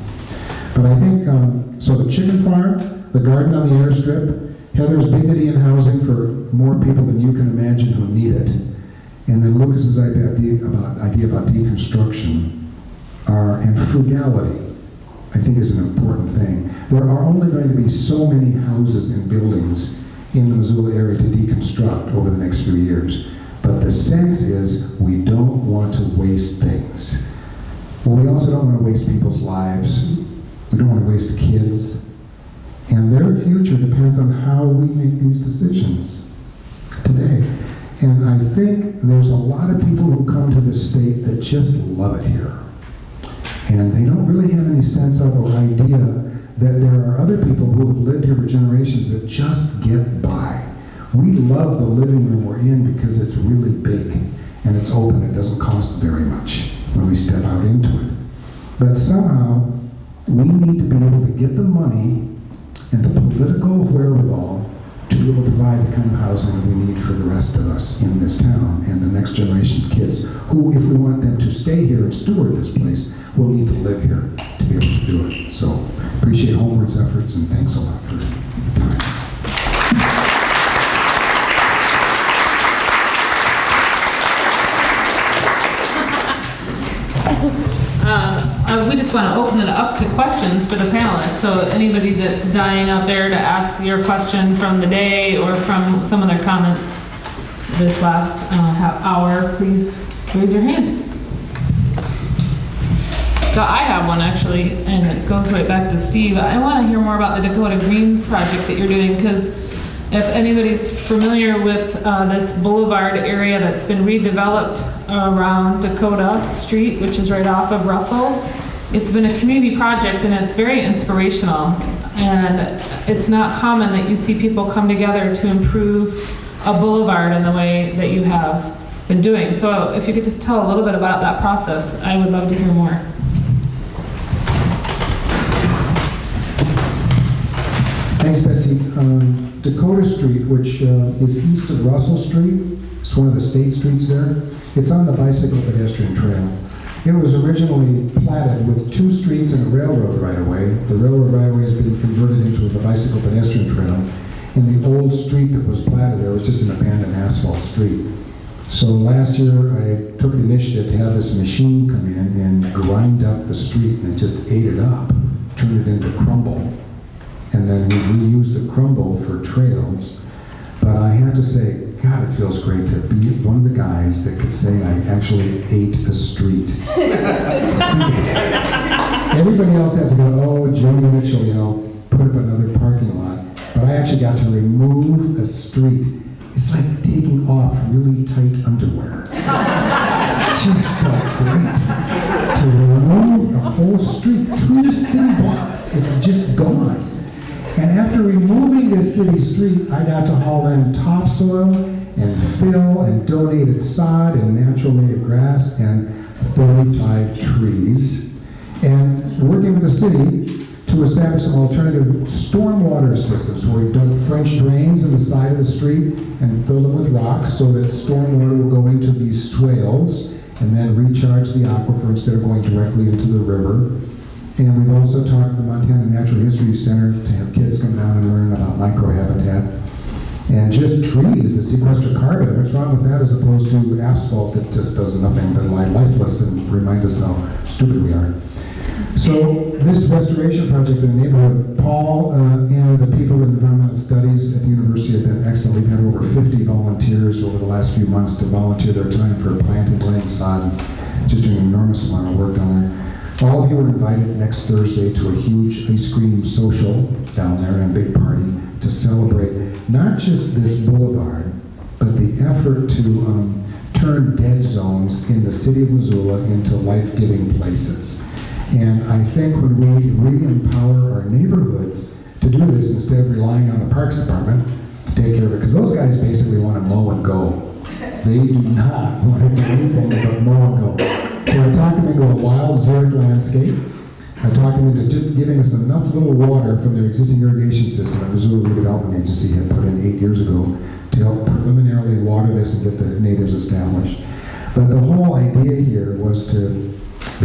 But I think, so the chicken farm, the garden on the airstrip, Heather's dignity in housing for more people than you can imagine who need it, and then Lucas's idea about deconstruction and frugality, I think is an important thing. There are only going to be so many houses and buildings in the Missoula area to deconstruct over the next few years. But the sense is we don't want to waste things. Well, we also don't want to waste people's lives. We don't want to waste kids. And their future depends on how we make these decisions today. And I think there's a lot of people who come to this state that just love it here. And they don't really have any sense of or idea that there are other people who have lived here for generations that just get by. We love the living room we're in because it's really big and it's open. It doesn't cost very much when we step out into it. But somehow, we need to be able to get the money and the political wherewithal to be able to provide the kind of housing that we need for the rest of us in this town and the next generation of kids who, if we want them to stay here and steward this place, will need to live here to be able to do it. So, appreciate HomeWORD's efforts and thanks a lot for the time. We just want to open it up to questions for the panelists. So anybody that's dying out there to ask your question from the day or from some of their comments this last half hour, please raise your hand. So I have one actually, and it goes right back to Steve. I want to hear more about the Dakota Greens project that you're doing, because if anybody's familiar with this boulevard area that's been redeveloped around Dakota Street, which is right off of Russell, it's been a community project and it's very inspirational. And it's not common that you see people come together to improve a boulevard in the way that you have been doing. So if you could just tell a little bit about that process, I would love to hear more. Thanks, Betsy. Dakota Street, which is east of Russell Street, it's one of the state streets there. It's on the bicycle pedestrian trail. It was originally platted with 2 streets and a railroad right-of-way. The railroad right-of-way has been converted into the bicycle pedestrian trail. And the old street that was platted there was just an abandoned asphalt street. So last year, I took the initiative to have this machine come in and grind up the street, and it just ate it up, turned it into crumble. And then we reused the crumble for trails. But I have to say, God, it feels great to be one of the guys that could say I actually ate a street. Everybody else has to go, oh, Joni Mitchell, you know, put up another parking lot. But I actually got to remove a street. It's like taking off really tight underwear. It just felt great to remove a whole street, 2 city blocks. It's just gone. And after removing this city street, I got to haul in topsoil and fill and donated sod and natural native grass and 35 trees. And working with the city to establish some alternative stormwater systems where we've dug French drains in the side of the street and filled them with rocks so that stormwater will go into these swales and then recharge the aquifer instead of going directly into the river. And we've also talked to the Montana Natural History Center to have kids come down and learn about microhabitat. And just trees that sequester carbon. What's wrong with that as opposed to asphalt that just does nothing but lie lifeless and remind us how stupid we are. So this restoration project in the neighborhood, Paul and the people in environmental studies at the university have been excellent. We've had over 50 volunteers over the last few months to volunteer their time for planting, laying sod, and just doing an enormous amount of work down there. All of you are invited next Thursday to a huge ice cream social down there and a big party to celebrate not just this boulevard, but the effort to turn dead zones in the city of Missoula into life-giving places. And I think when we re-empower our neighborhoods to do this instead of relying on the Parks Department to take care of it, because those guys basically want to mow and go. They do not want to do anything but mow and go. So I talked them into a wild xeric landscape. I talked them into just giving us enough little water from their existing irrigation system that Missoula Redevelopment Agency had put in 8 years ago to help preliminarily water this and get the natives established. But the whole idea here was to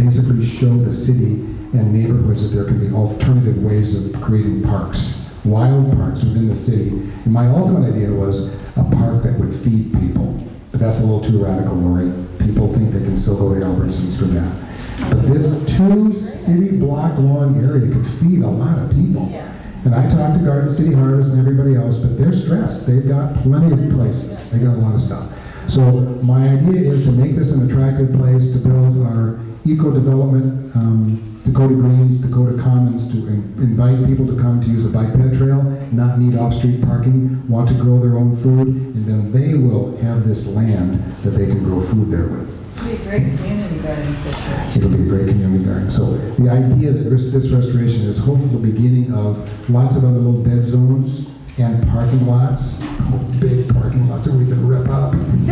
basically show the city and neighborhoods that there can be alternative ways of creating parks, wild parks within the city. And my ultimate idea was a park that would feed people. But that's a little too radical, Lori. People think they can still go to Albertsons for that. But this 2 city block long area could feed a lot of people. And I talked to Garden City Harvest and everybody else, but they're stressed. They've got plenty of places. They got a lot of stuff. So my idea is to make this an attractive place to build our eco-development, Dakota Greens, Dakota Commons, to invite people to come to use a bike ped trail, not need off-street parking, want to grow their own food, and then they will have this land that they can grow food there with. It'll be a great community garden. So the idea that this restoration is hopefully the beginning of lots of other little dead zones and parking lots, big parking lots that we can rip up and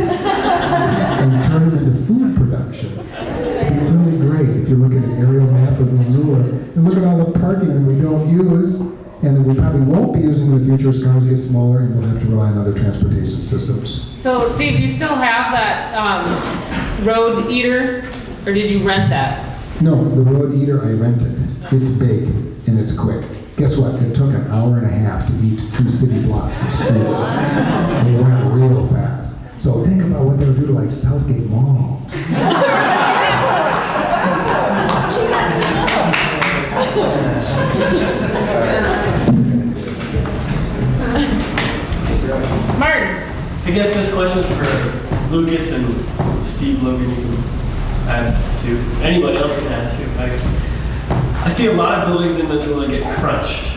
turn them into food production. It'd be really great if you look at an aerial map of Missoula and look at all the parking that we don't use and that we probably won't be using in the future as cars get smaller and we'll have to rely on other transportation systems. So Steve, do you still have that road eater, or did you rent that? No, the road eater I rented. It's big and it's quick. Guess what? It took an hour and a half to eat 2 city blocks of street. They went real fast. So think about what they'll do to like Southgate Mall. Martin? I guess this question's for Lucas and Steve Logan. You can add to. Anybody else can add to. I see a lot of buildings in Missoula get crunched,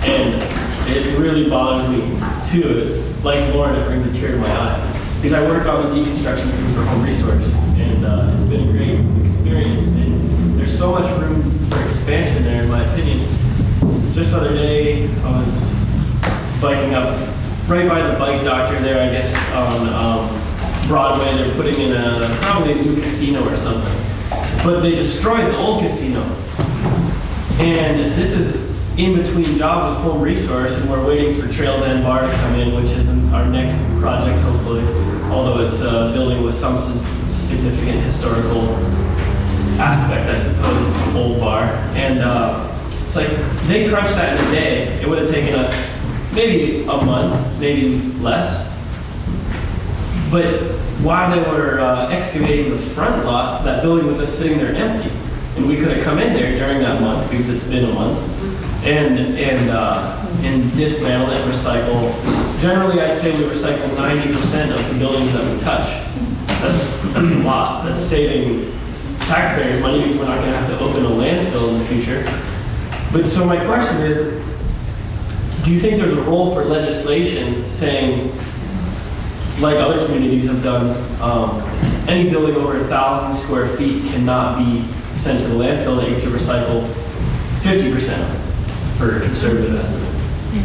and it really bothers me too. Like Lauren, it brings a tear to my eye because I worked on the deconstruction crew for Home Resource, and it's been a great experience. And there's so much room for expansion there, in my opinion. Just the other day, I was biking up right by the bike doctor there, I guess, on Broadway. They're putting in probably a new casino or something. But they destroyed the old casino. And this is in between job with Home Resource, and we're waiting for Trails and Bar to come in, which is our next project, hopefully. Although it's a building with some significant historical aspect, I suppose. It's an old bar. And it's like, they crunched that in a day. It would have taken us maybe a month, maybe less. But while they were excavating the front lot, that building was just sitting there empty. And we could have come in there during that month, because it's been a month, and dismantle and recycle. Generally, I'd say we recycle 90% of the buildings that we touch. That's a lot. That's saving taxpayers money because we're not going to have to open a landfill in the future. But so my question is, do you think there's a role for legislation saying, like other communities have done, any building over 1,000 square feet cannot be sent to the landfill, that you have to recycle 50% of it for a conservative estimate?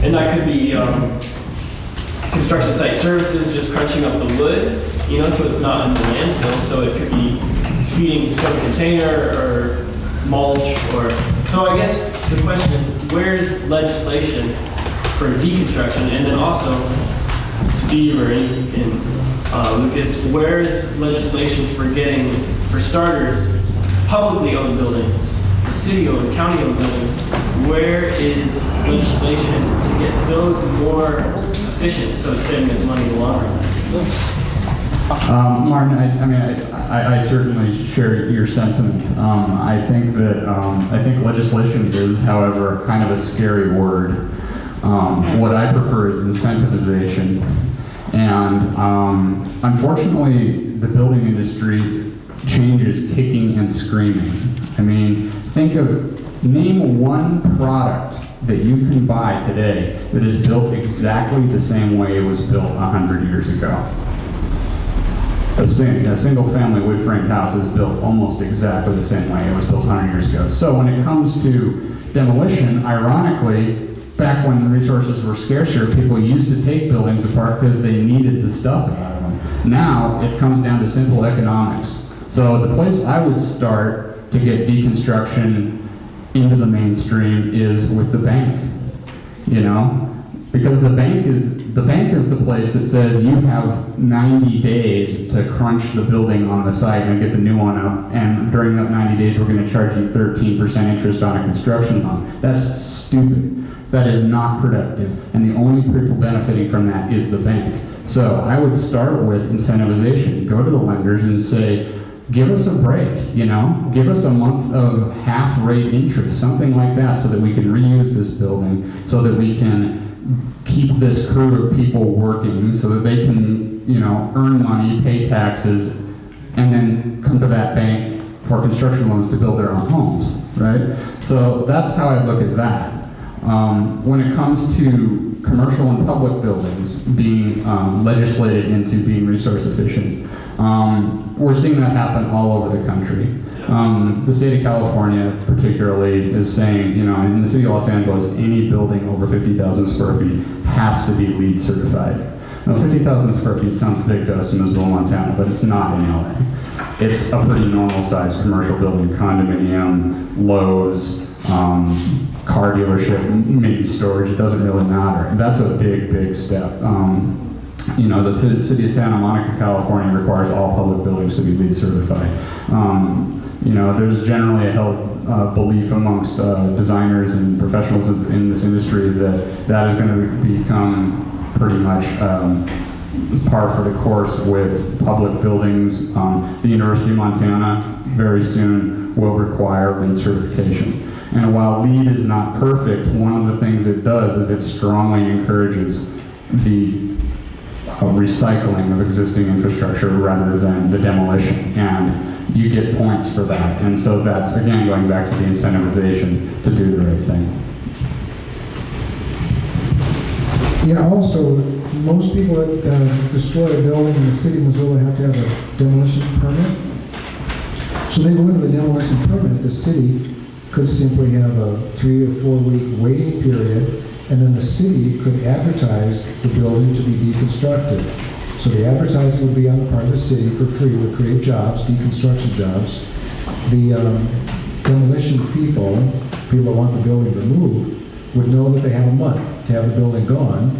And that could be construction site services just crunching up the wood, so it's not in the landfill, so it could be feeding some container or mulch, or, so I guess the question is, where's legislation for deconstruction? And then also, Steve or Lucas, where is legislation for getting, for starters, publicly owned buildings, the city-owned, county-owned buildings? Where is legislation to get those more efficient so it's saving us money in the long run? Martin, I certainly share your sentiment. I think legislation is, however, kind of a scary word. What I prefer is incentivization. And unfortunately, the building industry changes kicking and screaming. Name one product that you can buy today that is built exactly the same way it was built 100 years ago. A single family wood framed house is built almost exactly the same way it was built 100 years ago. So when it comes to demolition, ironically, back when the resources were scarcer, people used to take buildings apart because they needed the stuff out of them. Now it comes down to simple economics. So the place I would start to get deconstruction into the mainstream is with the bank, because the bank is the place that says you have 90 days to crunch the building on the site and get the new one up, and during that 90 days we're going to charge you 13% interest on a construction loan. That's stupid. That is not productive, and the only people benefiting from that is the bank. So I would start with incentivization. Go to the lenders and say, give us a break, give us a month of half-rate interest, something like that, so that we can reuse this building, so that we can keep this crew of people working, so that they can, earn money, pay taxes, and then come to that bank for construction loans to build their own homes, right? So that's how I look at that. When it comes to commercial and public buildings being legislated into being resource efficient, We're seeing that happen all over the country. The state of California particularly is saying, in the city of Los Angeles, any building over 50,000 square feet has to be LEED certified. Now, 50,000 square feet sounds big to us in Missoula, Montana, but it's not in LA. It's a pretty normal sized commercial building, condominium, Lowe's, car dealership, maybe storage, it doesn't really matter. That's a big, big step. The city of Santa Monica, California requires all public buildings to be LEED certified. There's generally a held belief amongst designers and professionals in this industry that is going to become pretty much par for the course with public buildings. The University of Montana very soon will require LEED certification. And while LEED is not perfect, one of the things it does is it strongly encourages the recycling of existing infrastructure rather than the demolition. And you get points for that. And so that's, again, going back to the incentivization to do the right thing. Yeah, also, most people that destroy a building in the city of Missoula have to have a demolition permit. So they go into the demolition permit, the city could simply have a 3 or 4 week waiting period, and then the city could advertise the building to be deconstructed. So the advertising would be on the part of the city for free, would create jobs, deconstruction jobs. The demolition people that want the building removed, would know that they have a month to have the building gone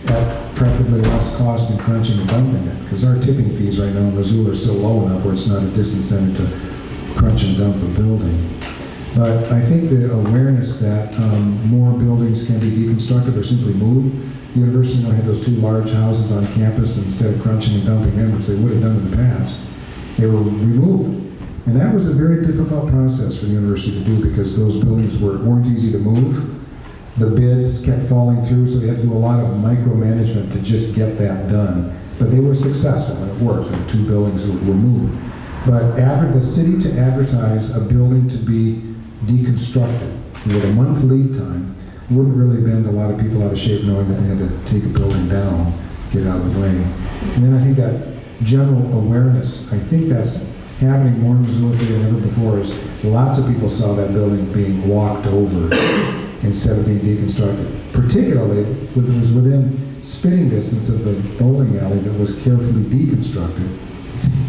at preferably less cost than crunching and dumping it. Because our tipping fees right now in Missoula are still low enough where it's not a disincentive to crunch and dump a building. But I think the awareness that more buildings can be deconstructed or simply moved. The university had those 2 large houses on campus, and instead of crunching and dumping them, which they would have done in the past, they were removed. And that was a very difficult process for the university to do because those buildings weren't easy to move. The bids kept falling through, so they had to do a lot of micromanagement to just get that done. But they were successful, and it worked, and 2 buildings were moved. But the city to advertise a building to be deconstructed with a month lead time wouldn't really bend a lot of people out of shape knowing that they had to take a building down, get out of the way. And then I think that general awareness, I think that's happening more in Missoula than ever before, is lots of people saw that building being walked over instead of being deconstructed. Particularly, it was within spitting distance of the bowling alley that was carefully deconstructed.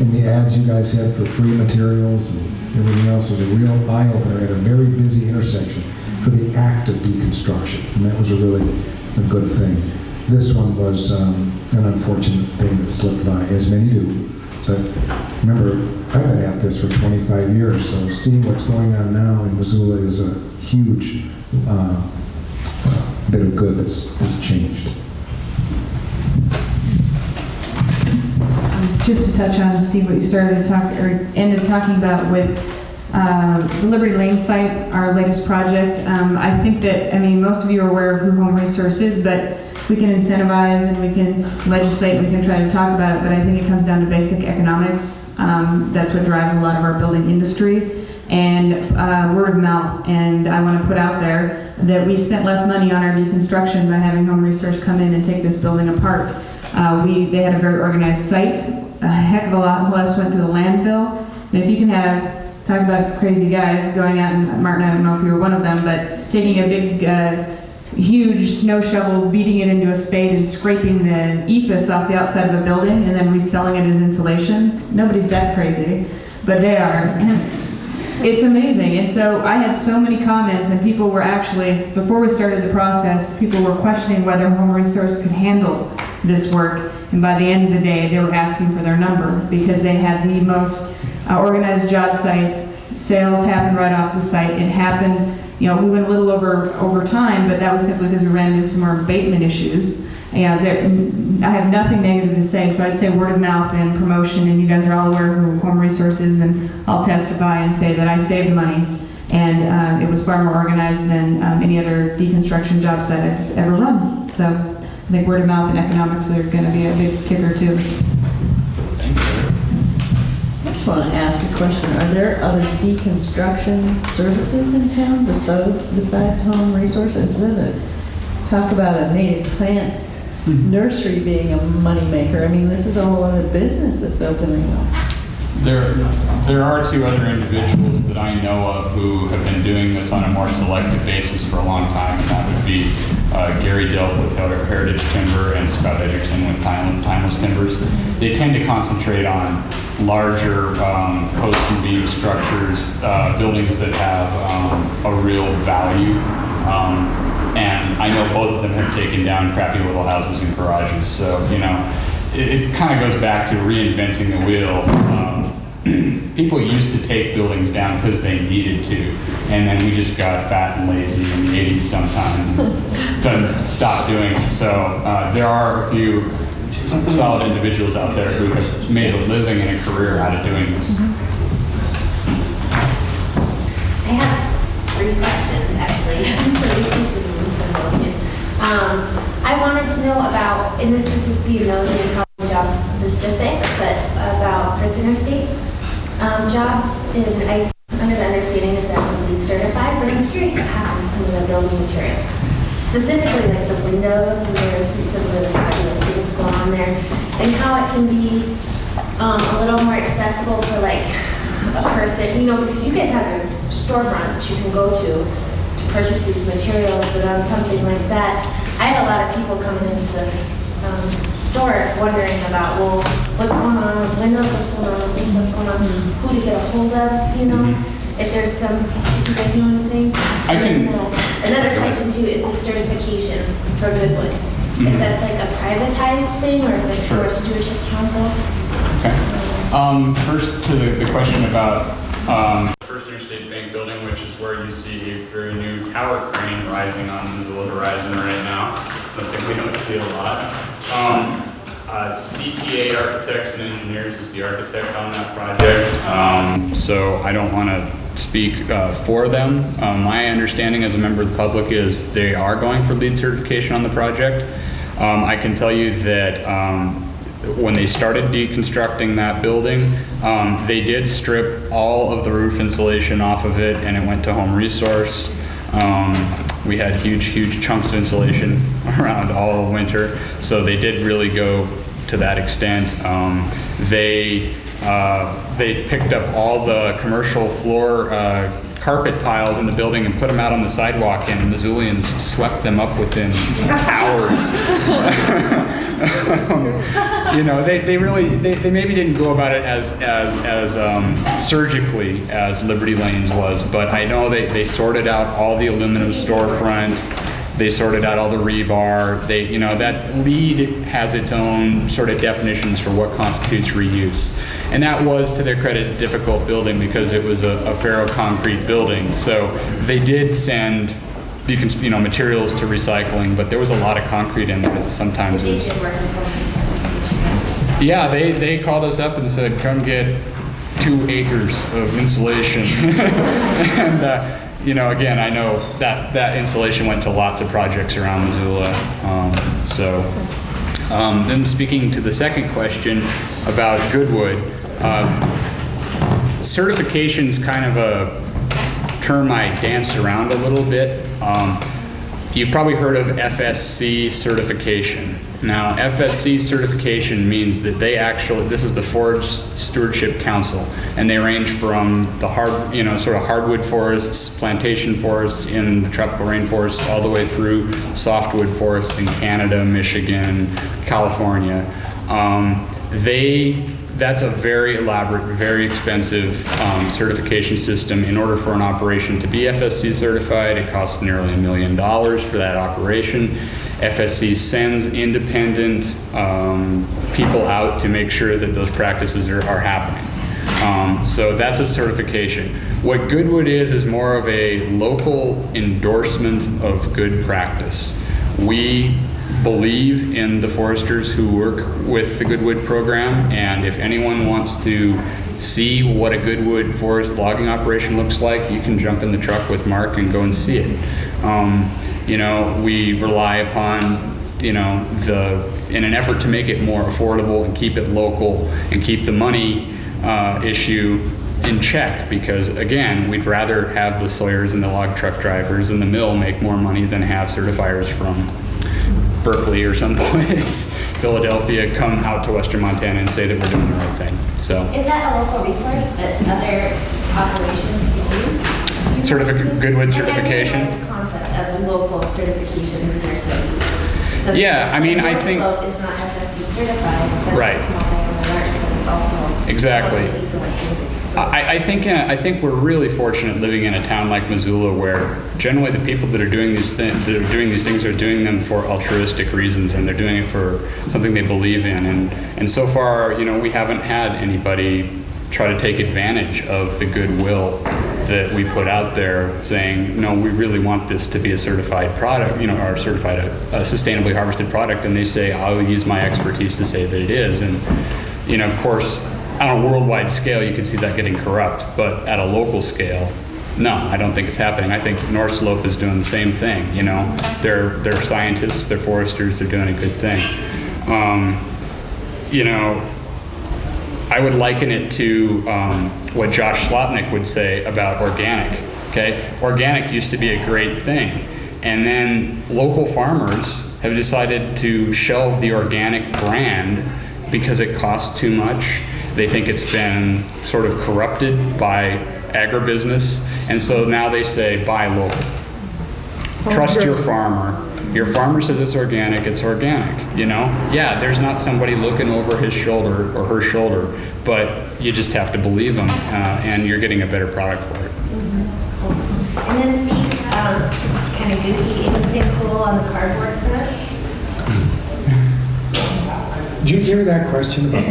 And the ads you guys had for free materials and everything else was a real eye-opener at a very busy intersection for the act of deconstruction. And that was a good thing. This one was an unfortunate thing that slipped by, as many do. But remember, I've been at this for 25 years, so seeing what's going on now in Missoula is a huge bit of good that's changed. Just to touch on, Steve, what you started to talk or ended talking about with the Liberty Lane site, our latest project. I think that, most of you are aware of who Home Resource is, but we can incentivize and we can legislate and we can try to talk about it, but I think it comes down to basic economics. That's what drives a lot of our building industry and word of mouth. And I want to put out there that we spent less money on our deconstruction by having Home Resource come in and take this building apart. They had a very organized site. A heck of a lot less went to the landfill. And if you can talk about crazy guys going out, and Martin, I don't know if you were one of them, but taking a big, huge snow shovel, beating it into a spade and scraping the ephes off the outside of a building and then reselling it as insulation. Nobody's that crazy, but they are. And it's amazing. And so I had so many comments, and people were actually, before we started the process, people were questioning whether Home Resource could handle this work. And by the end of the day, they were asking for their number because they had the most organized job site. Sales happened right off the site. It happened, we went a little over time, but that was simply because we ran into some more abatement issues. I have nothing negative to say, so I'd say word of mouth and promotion, and you guys are all aware of who Home Resource is, and I'll testify and say that I saved money, and it was far more organized than any other deconstruction job site I've ever run. So I think word of mouth and economics are going to be a big kicker too. I just want to ask a question. Are there other deconstruction services in town besides Home Resource? Instead of talk about a native plant nursery being a moneymaker. I mean, this is a whole other business that's opening up. There are two other individuals that I know of who have been doing this on a more selective basis for a long time, and that would be Gary Delp with Heritage Timber and Scott Edgerton with Timeless Timbers. They tend to concentrate on larger post and beam structures, buildings that have a real value. And I know both of them have taken down crappy little houses and garages. So, you know, it kind of goes back to reinventing the wheel. People used to take buildings down because they needed to, and then we just got fat and lazy in the 80s sometime and stopped doing it. So there are a few solid individuals out there who have made a living and a career out of doing this. I have 3 questions, actually. I wanted to know about, and this would just be nosy and probably job specific, but about First Interstate job. And I under the understanding that that's a LEED certified, but I'm curious what happens to some of the building materials. Specifically like the windows, and there's just some really fabulous things going on there, and how it can be a little more accessible for like a person, you know, because you guys have your storefront that you can go to purchase these materials, but on something like that, I had a lot of people coming into the store wondering about, well, what's going on with windows, what's going on with this, what's going on, who to get a hold of, you know? If there's some, if you guys know anything. I can. Another question too is the certification for Goodwood. If that's like a privatized thing, or if it's for a stewardship council. Okay. First to the question about First Interstate Bank building, which is where you see a very new tower crane rising on Missoula horizon right now. Something we don't see a lot. CTA Architects and Engineers is the architect on that project. So I don't want to speak for them. My understanding as a member of the public is they are going for LEED certification on the project. I can tell you that when they started deconstructing that building, they did strip all of the roof insulation off of it, and it went to Home Resource. We had huge chunks of insulation around all of winter, so they did really go to that extent. They picked up all the commercial floor carpet tiles in the building and put them out on the sidewalk, and Missoulians swept them up within hours. You know, they maybe didn't go about it as surgically as Liberty Lanes was, but I know they sorted out all the aluminum storefront. They sorted out all the rebar. You know, that LEED has its own sort of definitions for what constitutes reuse. And that was, to their credit, a difficult building because it was a ferroconcrete building. So they did send materials to recycling, but there was a lot of concrete in there that sometimes is... Yeah, they called us up and said, come get 2 acres of insulation. And, you know, again, I know that insulation went to lots of projects around Missoula. Then speaking to the second question about Goodwood, certification's kind of a term I dance around a little bit. You've probably heard of FSC certification. Now, FSC certification means that this is the Forest Stewardship Council, and they range from the hardwood forests, plantation forests in the tropical rainforests, all the way through softwood forests in Canada, Michigan, California. That's a very elaborate, very expensive certification system. In order for an operation to be FSC certified, it costs nearly $1 million for that operation. FSC sends independent people out to make sure that those practices are happening. So that's a certification. What Goodwood is more of a local endorsement of good practice. We believe in the foresters who work with the Goodwood program, and if anyone wants to see what a Goodwood forest logging operation looks like, you can jump in the truck with Mark and go and see it. You know, we rely upon, in an effort to make it more affordable and keep it local and keep the money issue in check, because again, we'd rather have the sawyers and the log truck drivers and the mill make more money than have certifiers from Berkeley or someplace, Philadelphia, come out to Western Montana and say that we're doing the right thing. So, Is that a local resource that other operations can use? Goodwood certification. The concept of local certifications versus. Yeah, I mean, I think. Slope is not FSC certified. That's Right. a small and large, but it's also. Exactly. one of the least things that- I think we're really fortunate living in a town like Missoula, where generally the people that are doing these things are doing them for altruistic reasons, and they're doing it for something they believe in. And so far, we haven't had anybody try to take advantage of the goodwill that we put out there, saying, no, we really want this to be a certified product, or certified a sustainably harvested product, and they say, I'll use my expertise to say that it is. And of course, on a worldwide scale, you can see that getting corrupt, but at a local scale, no, I don't think it's happening. I think North Slope is doing the same thing. They're scientists, they're foresters, they're doing a good thing. I would liken it to what Josh Slotnick would say about organic. Okay, organic used to be a great thing, and then local farmers have decided to shelve the organic brand because it costs too much. They think it's been sort of corrupted by agribusiness, and so now they say, buy local. Trust your farmer. Your farmer says it's organic, Yeah, there's not somebody looking over his shoulder or her shoulder, but you just have to believe them, and you're getting a better product for it. And then Steve, just kind of goofy, anything cool on the cardboard front? Did you hear that question about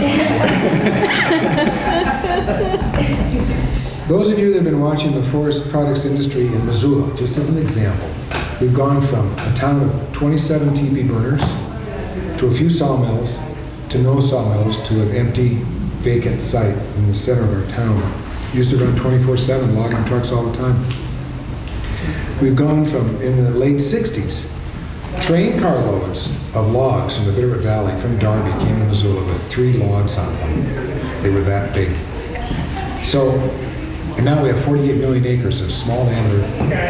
Those of you that have been watching the forest products industry in Missoula, just as an example, we've gone from a town of 27 teepee burners to a few sawmills to no sawmills to an empty, vacant site in the center of our town. Used to run 24/7 logging trucks all the time. We've gone from, in the late 60s, train carloads of logs from the Bitterroot Valley, from Darby, came to Missoula with 3 logs on them. They were that big. So, and now we have 48 million acres of small diameter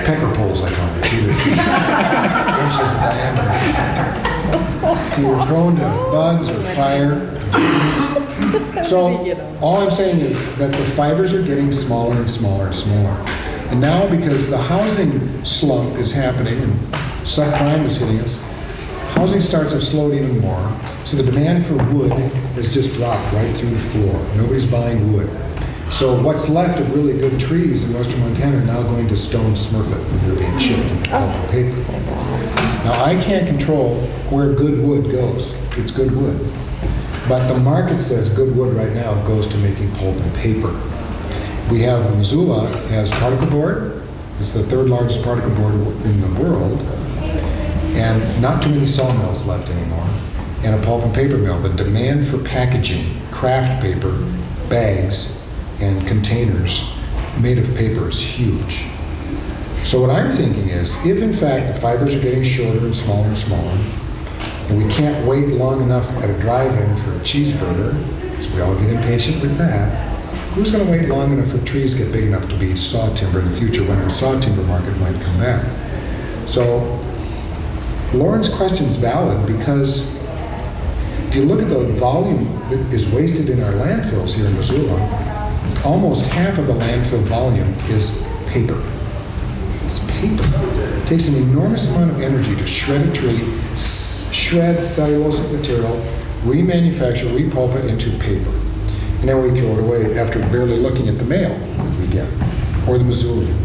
pecker poles, I call them, 2 inches of diameter. See, we're prone to bugs or fire. So, all I'm saying is that the fibers are getting smaller and smaller and smaller. And now, because the housing slump is happening and subprime is hitting us, housing starts have slowed even more. So the demand for wood has just dropped right through the floor. Nobody's buying wood. So what's left of really good trees in Western Montana are now going to stone smurfit. They're being chipped into pulp and paper. Now, I can't control where good wood goes. It's good wood. But the market says good wood right now goes to making pulp and paper. We have, Missoula has particle board. It's the 3rd largest particle board in the world. And not too many sawmills left anymore. And a pulp and paper mill. The demand for packaging, craft paper, bags, and containers made of paper is huge. So what I'm thinking is, if in fact the fibers are getting shorter and smaller, and we can't wait long enough at a drive-in for a cheeseburger, because we all get impatient with that, who's going to wait long enough for trees to get big enough to be saw timber in the future when the saw timber market might come back? So Lauren's question is valid, because if you look at the volume that is wasted in our landfills here in Missoula, almost half of the landfill volume is paper. It's paper. It takes an enormous amount of energy to shred a tree, shred cellulosic material, remanufacture, repulp it into paper. And then we throw it away after barely looking at the mail that we get, or the Missoulian.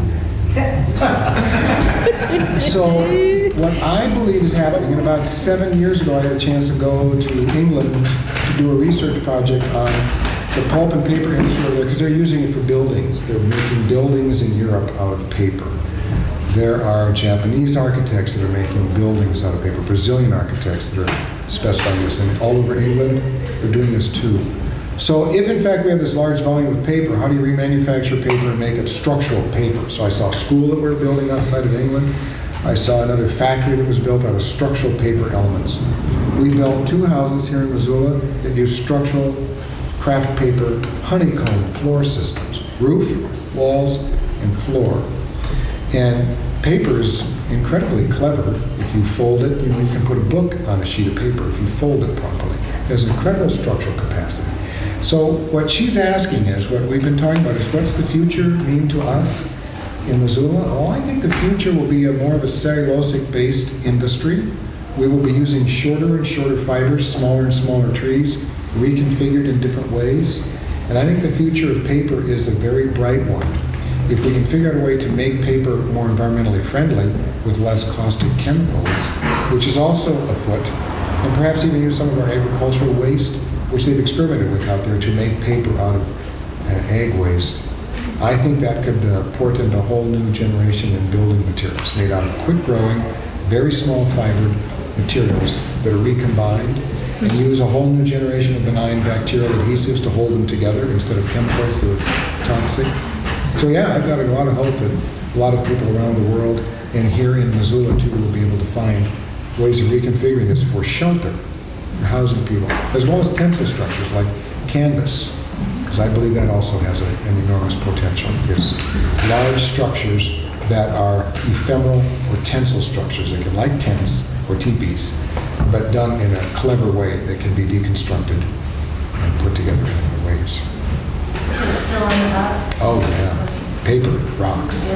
So what I believe is happening, and about 7 years ago I had a chance to go to England to do a research project on the pulp and paper industry over there, because they're using it for buildings. They're making buildings in Europe out of paper. There are Japanese architects that are making buildings out of paper, Brazilian architects that are specifying this, and all over England they're doing this too. So if in fact we have this large volume of paper, how do you remanufacture paper and make it structural paper? So I saw a school that we're building outside of England. I saw another factory that was built out of structural paper elements. We built 2 houses here in Missoula that use structural craft paper honeycomb floor systems, roof, walls, and floor. And paper is incredibly clever. If you fold it, you can put a book on a sheet of paper if you fold it properly. It has incredible structural capacity. So what she's asking is, what we've been talking about is, what's the future mean to us in Missoula? Oh, I think the future will be more of a cellulosic-based industry. We will be using shorter and shorter fibers, smaller and smaller trees, reconfigured in different ways. And I think the future of paper is a very bright one. If we can figure out a way to make paper more environmentally friendly with less caustic chemicals, which is also afoot, and perhaps even use some of our agricultural waste, which they've experimented with out there, to make paper out of ag waste, I think that could portend a whole new generation in building materials made out of quick-growing, very small fibered materials that are recombined, and use a whole new generation of benign bacterial adhesives to hold them together instead of chemicals that are toxic. So yeah, I've got a lot of hope that a lot of people around the world, and here in Missoula too, will be able to find ways of reconfiguring this for shelter, for housing people, as well as tensile structures like canvas, because I believe that also has an enormous potential, is large structures that are ephemeral or tensile structures that can, like tents or teepees, but done in a clever way that can be deconstructed and put together in other ways. It's still on the top. Oh yeah, paper rocks. I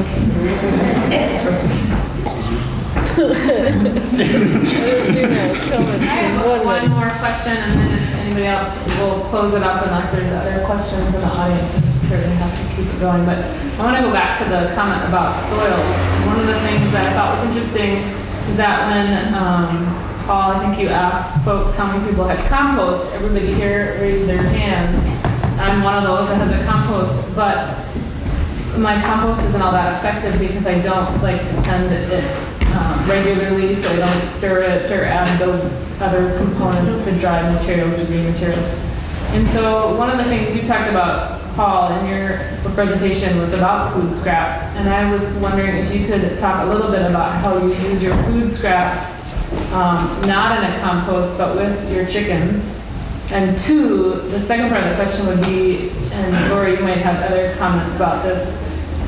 have one more question, and then if anybody else, will close it up unless there's other questions in the audience. We certainly have to keep it going. But I want to go back to the comment about soils. One of the things that I thought was interesting is that when Paul, I think you asked folks how many people had compost, everybody here raised their hands. I'm one of those that has a compost, but my compost isn't all that effective because I don't like to tend it regularly, so I don't stir it or add the other components, the dry materials, the green materials. And so one of the things you talked about, Paul, in your presentation was about food scraps, and I was wondering if you could talk a little bit about how you use your food scraps, not in a compost, but with your chickens. And two, the second part of the question would be, and Lori, you might have other comments about this,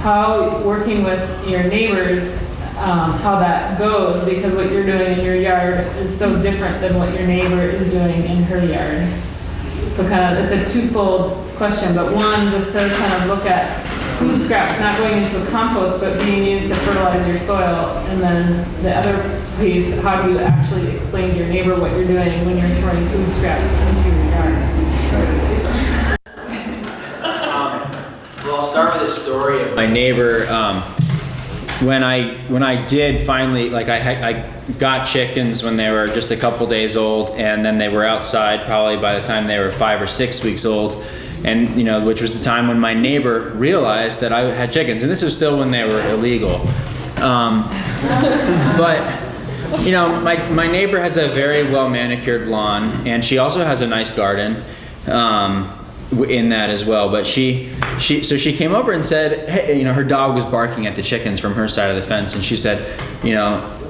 how working with your neighbors, how that goes, because what you're doing in your yard is so different than what your neighbor is doing in her yard. So kind of, it's a twofold question, but one, just to kind of look at food scraps not going into a compost, but being used to fertilize your soil. And then the other piece, how do you actually explain to your neighbor what you're doing when you're throwing food scraps into your yard? Well, I'll start with a story of my neighbor. When I did finally, like I got chickens when they were just a couple days old, and then they were outside probably by the time they were 5 or 6 weeks old, and which was the time when my neighbor realized that I had chickens, and this was still when they were illegal. But my neighbor has a very well manicured lawn, and she also has a nice garden in that as well. But she came over and said, hey, her dog was barking at the chickens from her side of the fence, and she said,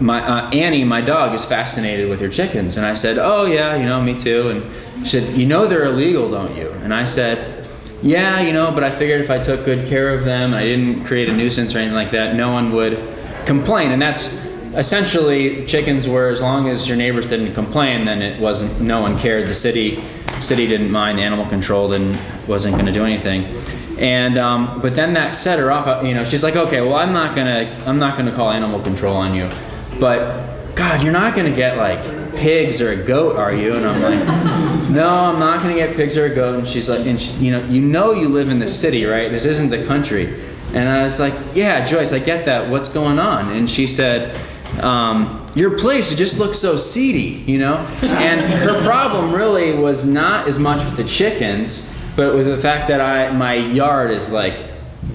my Annie, my dog, is fascinated with your chickens. And I said, oh yeah, me too. And she said, they're illegal, don't you? And I said, yeah, but I figured if I took good care of them, I didn't create a nuisance or anything like that, no one would complain. And that's essentially, chickens were, as long as your neighbors didn't complain, then it wasn't, no one cared. The city didn't mind, the animal control wasn't going to do anything. And but then that set her off. She's like, okay, well, I'm not gonna call animal control on you, but God, you're not gonna get like pigs or a goat, are you? And I'm like, no, I'm not gonna get pigs or a goat. And she's like, you live in the city, right? This isn't the country. And I was like, yeah, Joyce, I get that. What's going on? And she said, your place, it just looks so seedy, And her problem really was not as much with the chickens, but it was the fact that my yard is like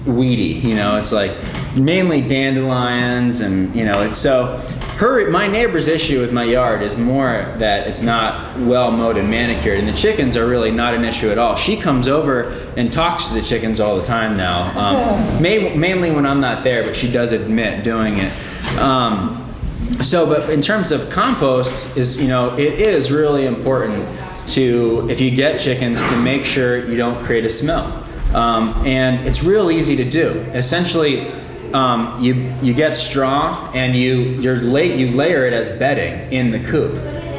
weedy, it's like mainly dandelions, and it's so. My neighbor's issue with my yard is more that it's not well mowed and manicured, and the chickens are really not an issue at all. She comes over and talks to the chickens all the time now, mainly when I'm not there, but she does admit doing it. But in terms of compost, it is really important to, if you get chickens, to make sure you don't create a smell. And it's real easy to do. Essentially, you get straw and you layer it as bedding in the coop,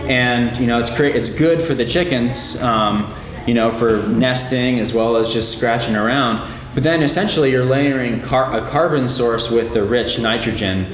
and it's good for the chickens, for nesting as well as just scratching around. But then essentially you're layering a carbon source with the rich nitrogen,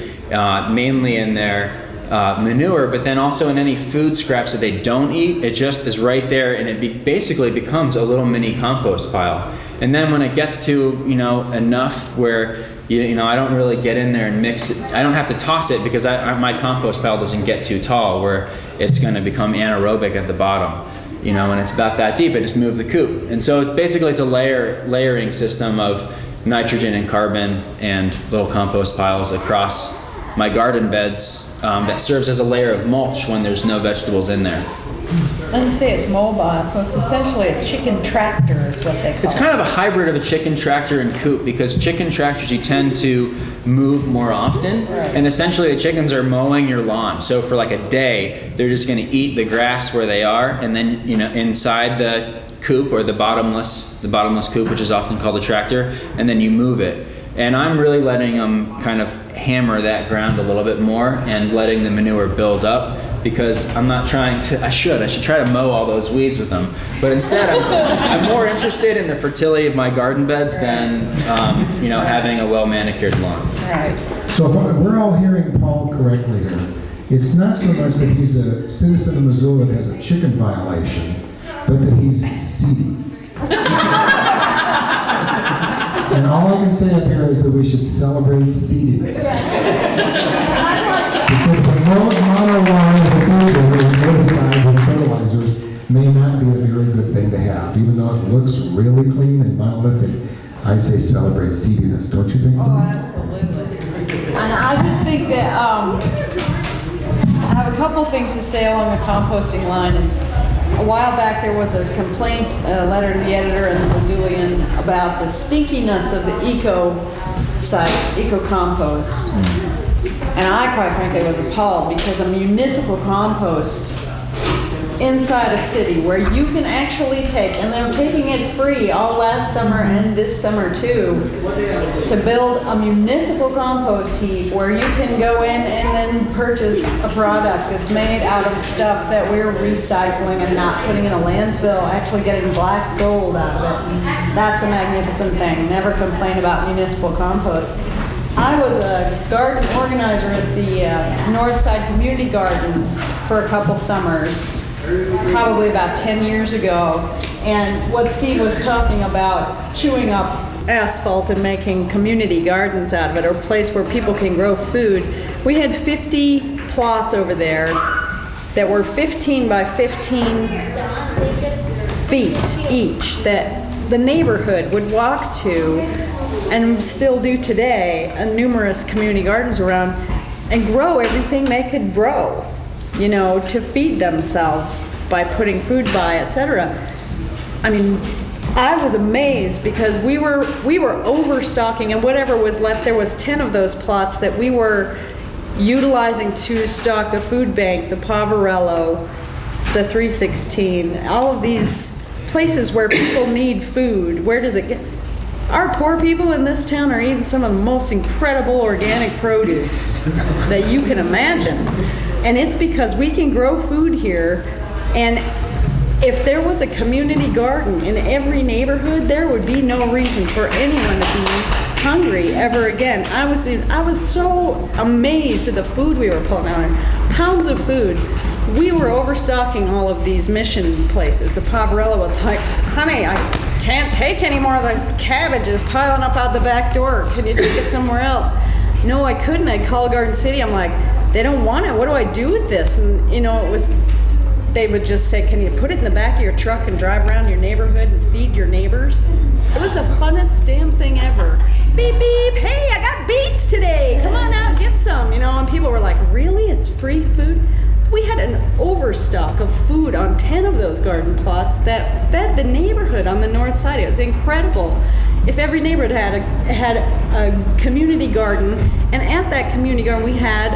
mainly in their manure, but then also in any food scraps that they don't eat. It just is right there, and it basically becomes a little mini compost pile. And then when it gets to enough where I don't really get in there and mix it, I don't have to toss it because my compost pile doesn't get too tall where it's going to become anaerobic at the bottom. When it's about that deep, I just move the coop. And so it's a layering system of nitrogen and carbon and little compost piles across my garden beds that serves as a layer of mulch when there's no vegetables in there. And you say it's mobile, so it's essentially a chicken tractor is what they call it. It's kind of a hybrid of a chicken tractor and coop, because chicken tractors you tend to move more often, right. And essentially the chickens are mowing your lawn. So for like a day, they're just going to eat the grass where they are, and then inside the coop, or the bottomless coop, which is often called a tractor, and then you move it. And I'm really letting them kind of hammer that ground a little bit more and letting the manure build up, because I'm not trying to, I should try to mow all those weeds with them. But instead, I'm more interested in the fertility of my garden beds than, having a well-manicured lawn. Right. So if we're all hearing Paul correctly here, it's not so much that he's a citizen of Missoula that has a chicken violation, but that he's seedy. And all I can say up here is that we should celebrate seediness. Because the mono-line of the future with herbicides and fertilizers may not be a very good thing to have. Even though it looks really clean and monolithic, I'd say celebrate seediness. Don't you think? Oh, absolutely. And I just think that I have a couple things to say along the composting line. A while back there was a complaint, letter to the editor in the Missoulian about the stinkiness of the eco compost. And I, quite frankly, was appalled, because a municipal compost inside a city where you can actually take, and they're taking it free all last summer and this summer too, to build a municipal compost heap where you can go in and then purchase a product that's made out of stuff that we're recycling and not putting in a landfill, actually getting black gold out of it. That's a magnificent thing. Never complain about municipal compost. I was a garden organizer at the North Side Community Garden for a couple summers, probably about 10 years ago. And what Steve was talking about, chewing up asphalt and making community gardens out of it, or a place where people can grow food. We had 50 plots over there that were 15 by 15 feet each that the neighborhood would walk to, and still do today, numerous community gardens around, and grow everything they could grow, to feed themselves by putting food by, etc. I mean, I was amazed, because we were overstocking, and whatever was left, there was 10 of those plots that we were utilizing to stock the food bank, the Poverello, the 316, all of these places where people need food. Where does it get? Our poor people in this town are eating some of the most incredible organic produce that you can imagine. And it's because we can grow food here. And if there was a community garden in every neighborhood, there would be no reason for anyone to be hungry ever again. I was so amazed at the food we were pulling out. Pounds of food. We were overstocking all of these mission places. The Poverello was like, honey, I can't take any more of the cabbages piling up out the back door. Can you take it somewhere else? No, I couldn't. I'd call Garden City. I'm like, they don't want it. What do I do with this? And they would just say, can you put it in the back of your truck and drive around your neighborhood and feed your neighbors? It was the funnest damn thing ever. Beep, beep, hey, I got beets today. Come on out, get some. And people were like, really? It's free food? We had an overstock of food on 10 of those garden plots that fed the neighborhood on the north side. It was incredible. If every neighborhood had a community garden, and at that community garden we had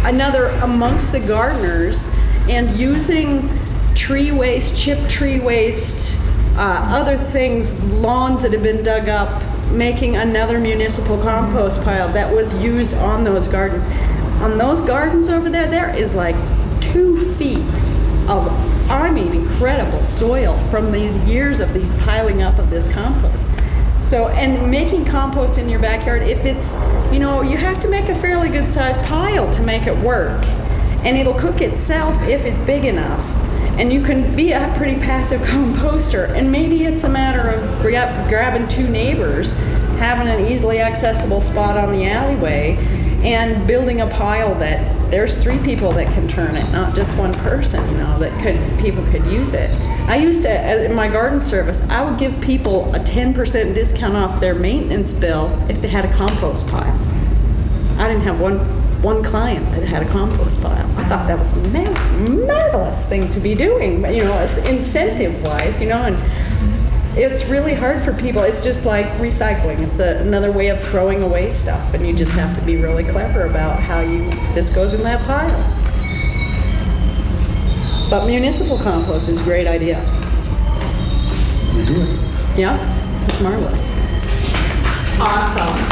another amongst the gardeners, and using tree waste, chipped tree waste, other things, lawns that had been dug up, making another municipal compost pile that was used on those gardens. On those gardens over there, there is like 2 feet of, I mean, incredible soil from these years of these piling up of this compost. So, and making compost in your backyard, if it's, you know, you have to make a fairly good sized pile to make it work. And it'll cook itself if it's big enough. And you can be a pretty passive composter. And maybe it's a matter of grabbing 2 neighbors, having an easily accessible spot on the alleyway, and building a pile that there's 3 people that can turn it, not just 1 person, you know, that people could use it. I used to, in my garden service, I would give people a 10% discount off their maintenance bill if they had a compost pile. I didn't have one client that had a compost pile. I thought that was a marvelous thing to be doing, you know, incentive-wise, you know, and it's really hard for people. It's just like recycling. It's another way of throwing away stuff, and you just have to be really clever about how this goes in that pile. But municipal compost is a great idea. We do it. Yeah, it's marvelous. Awesome.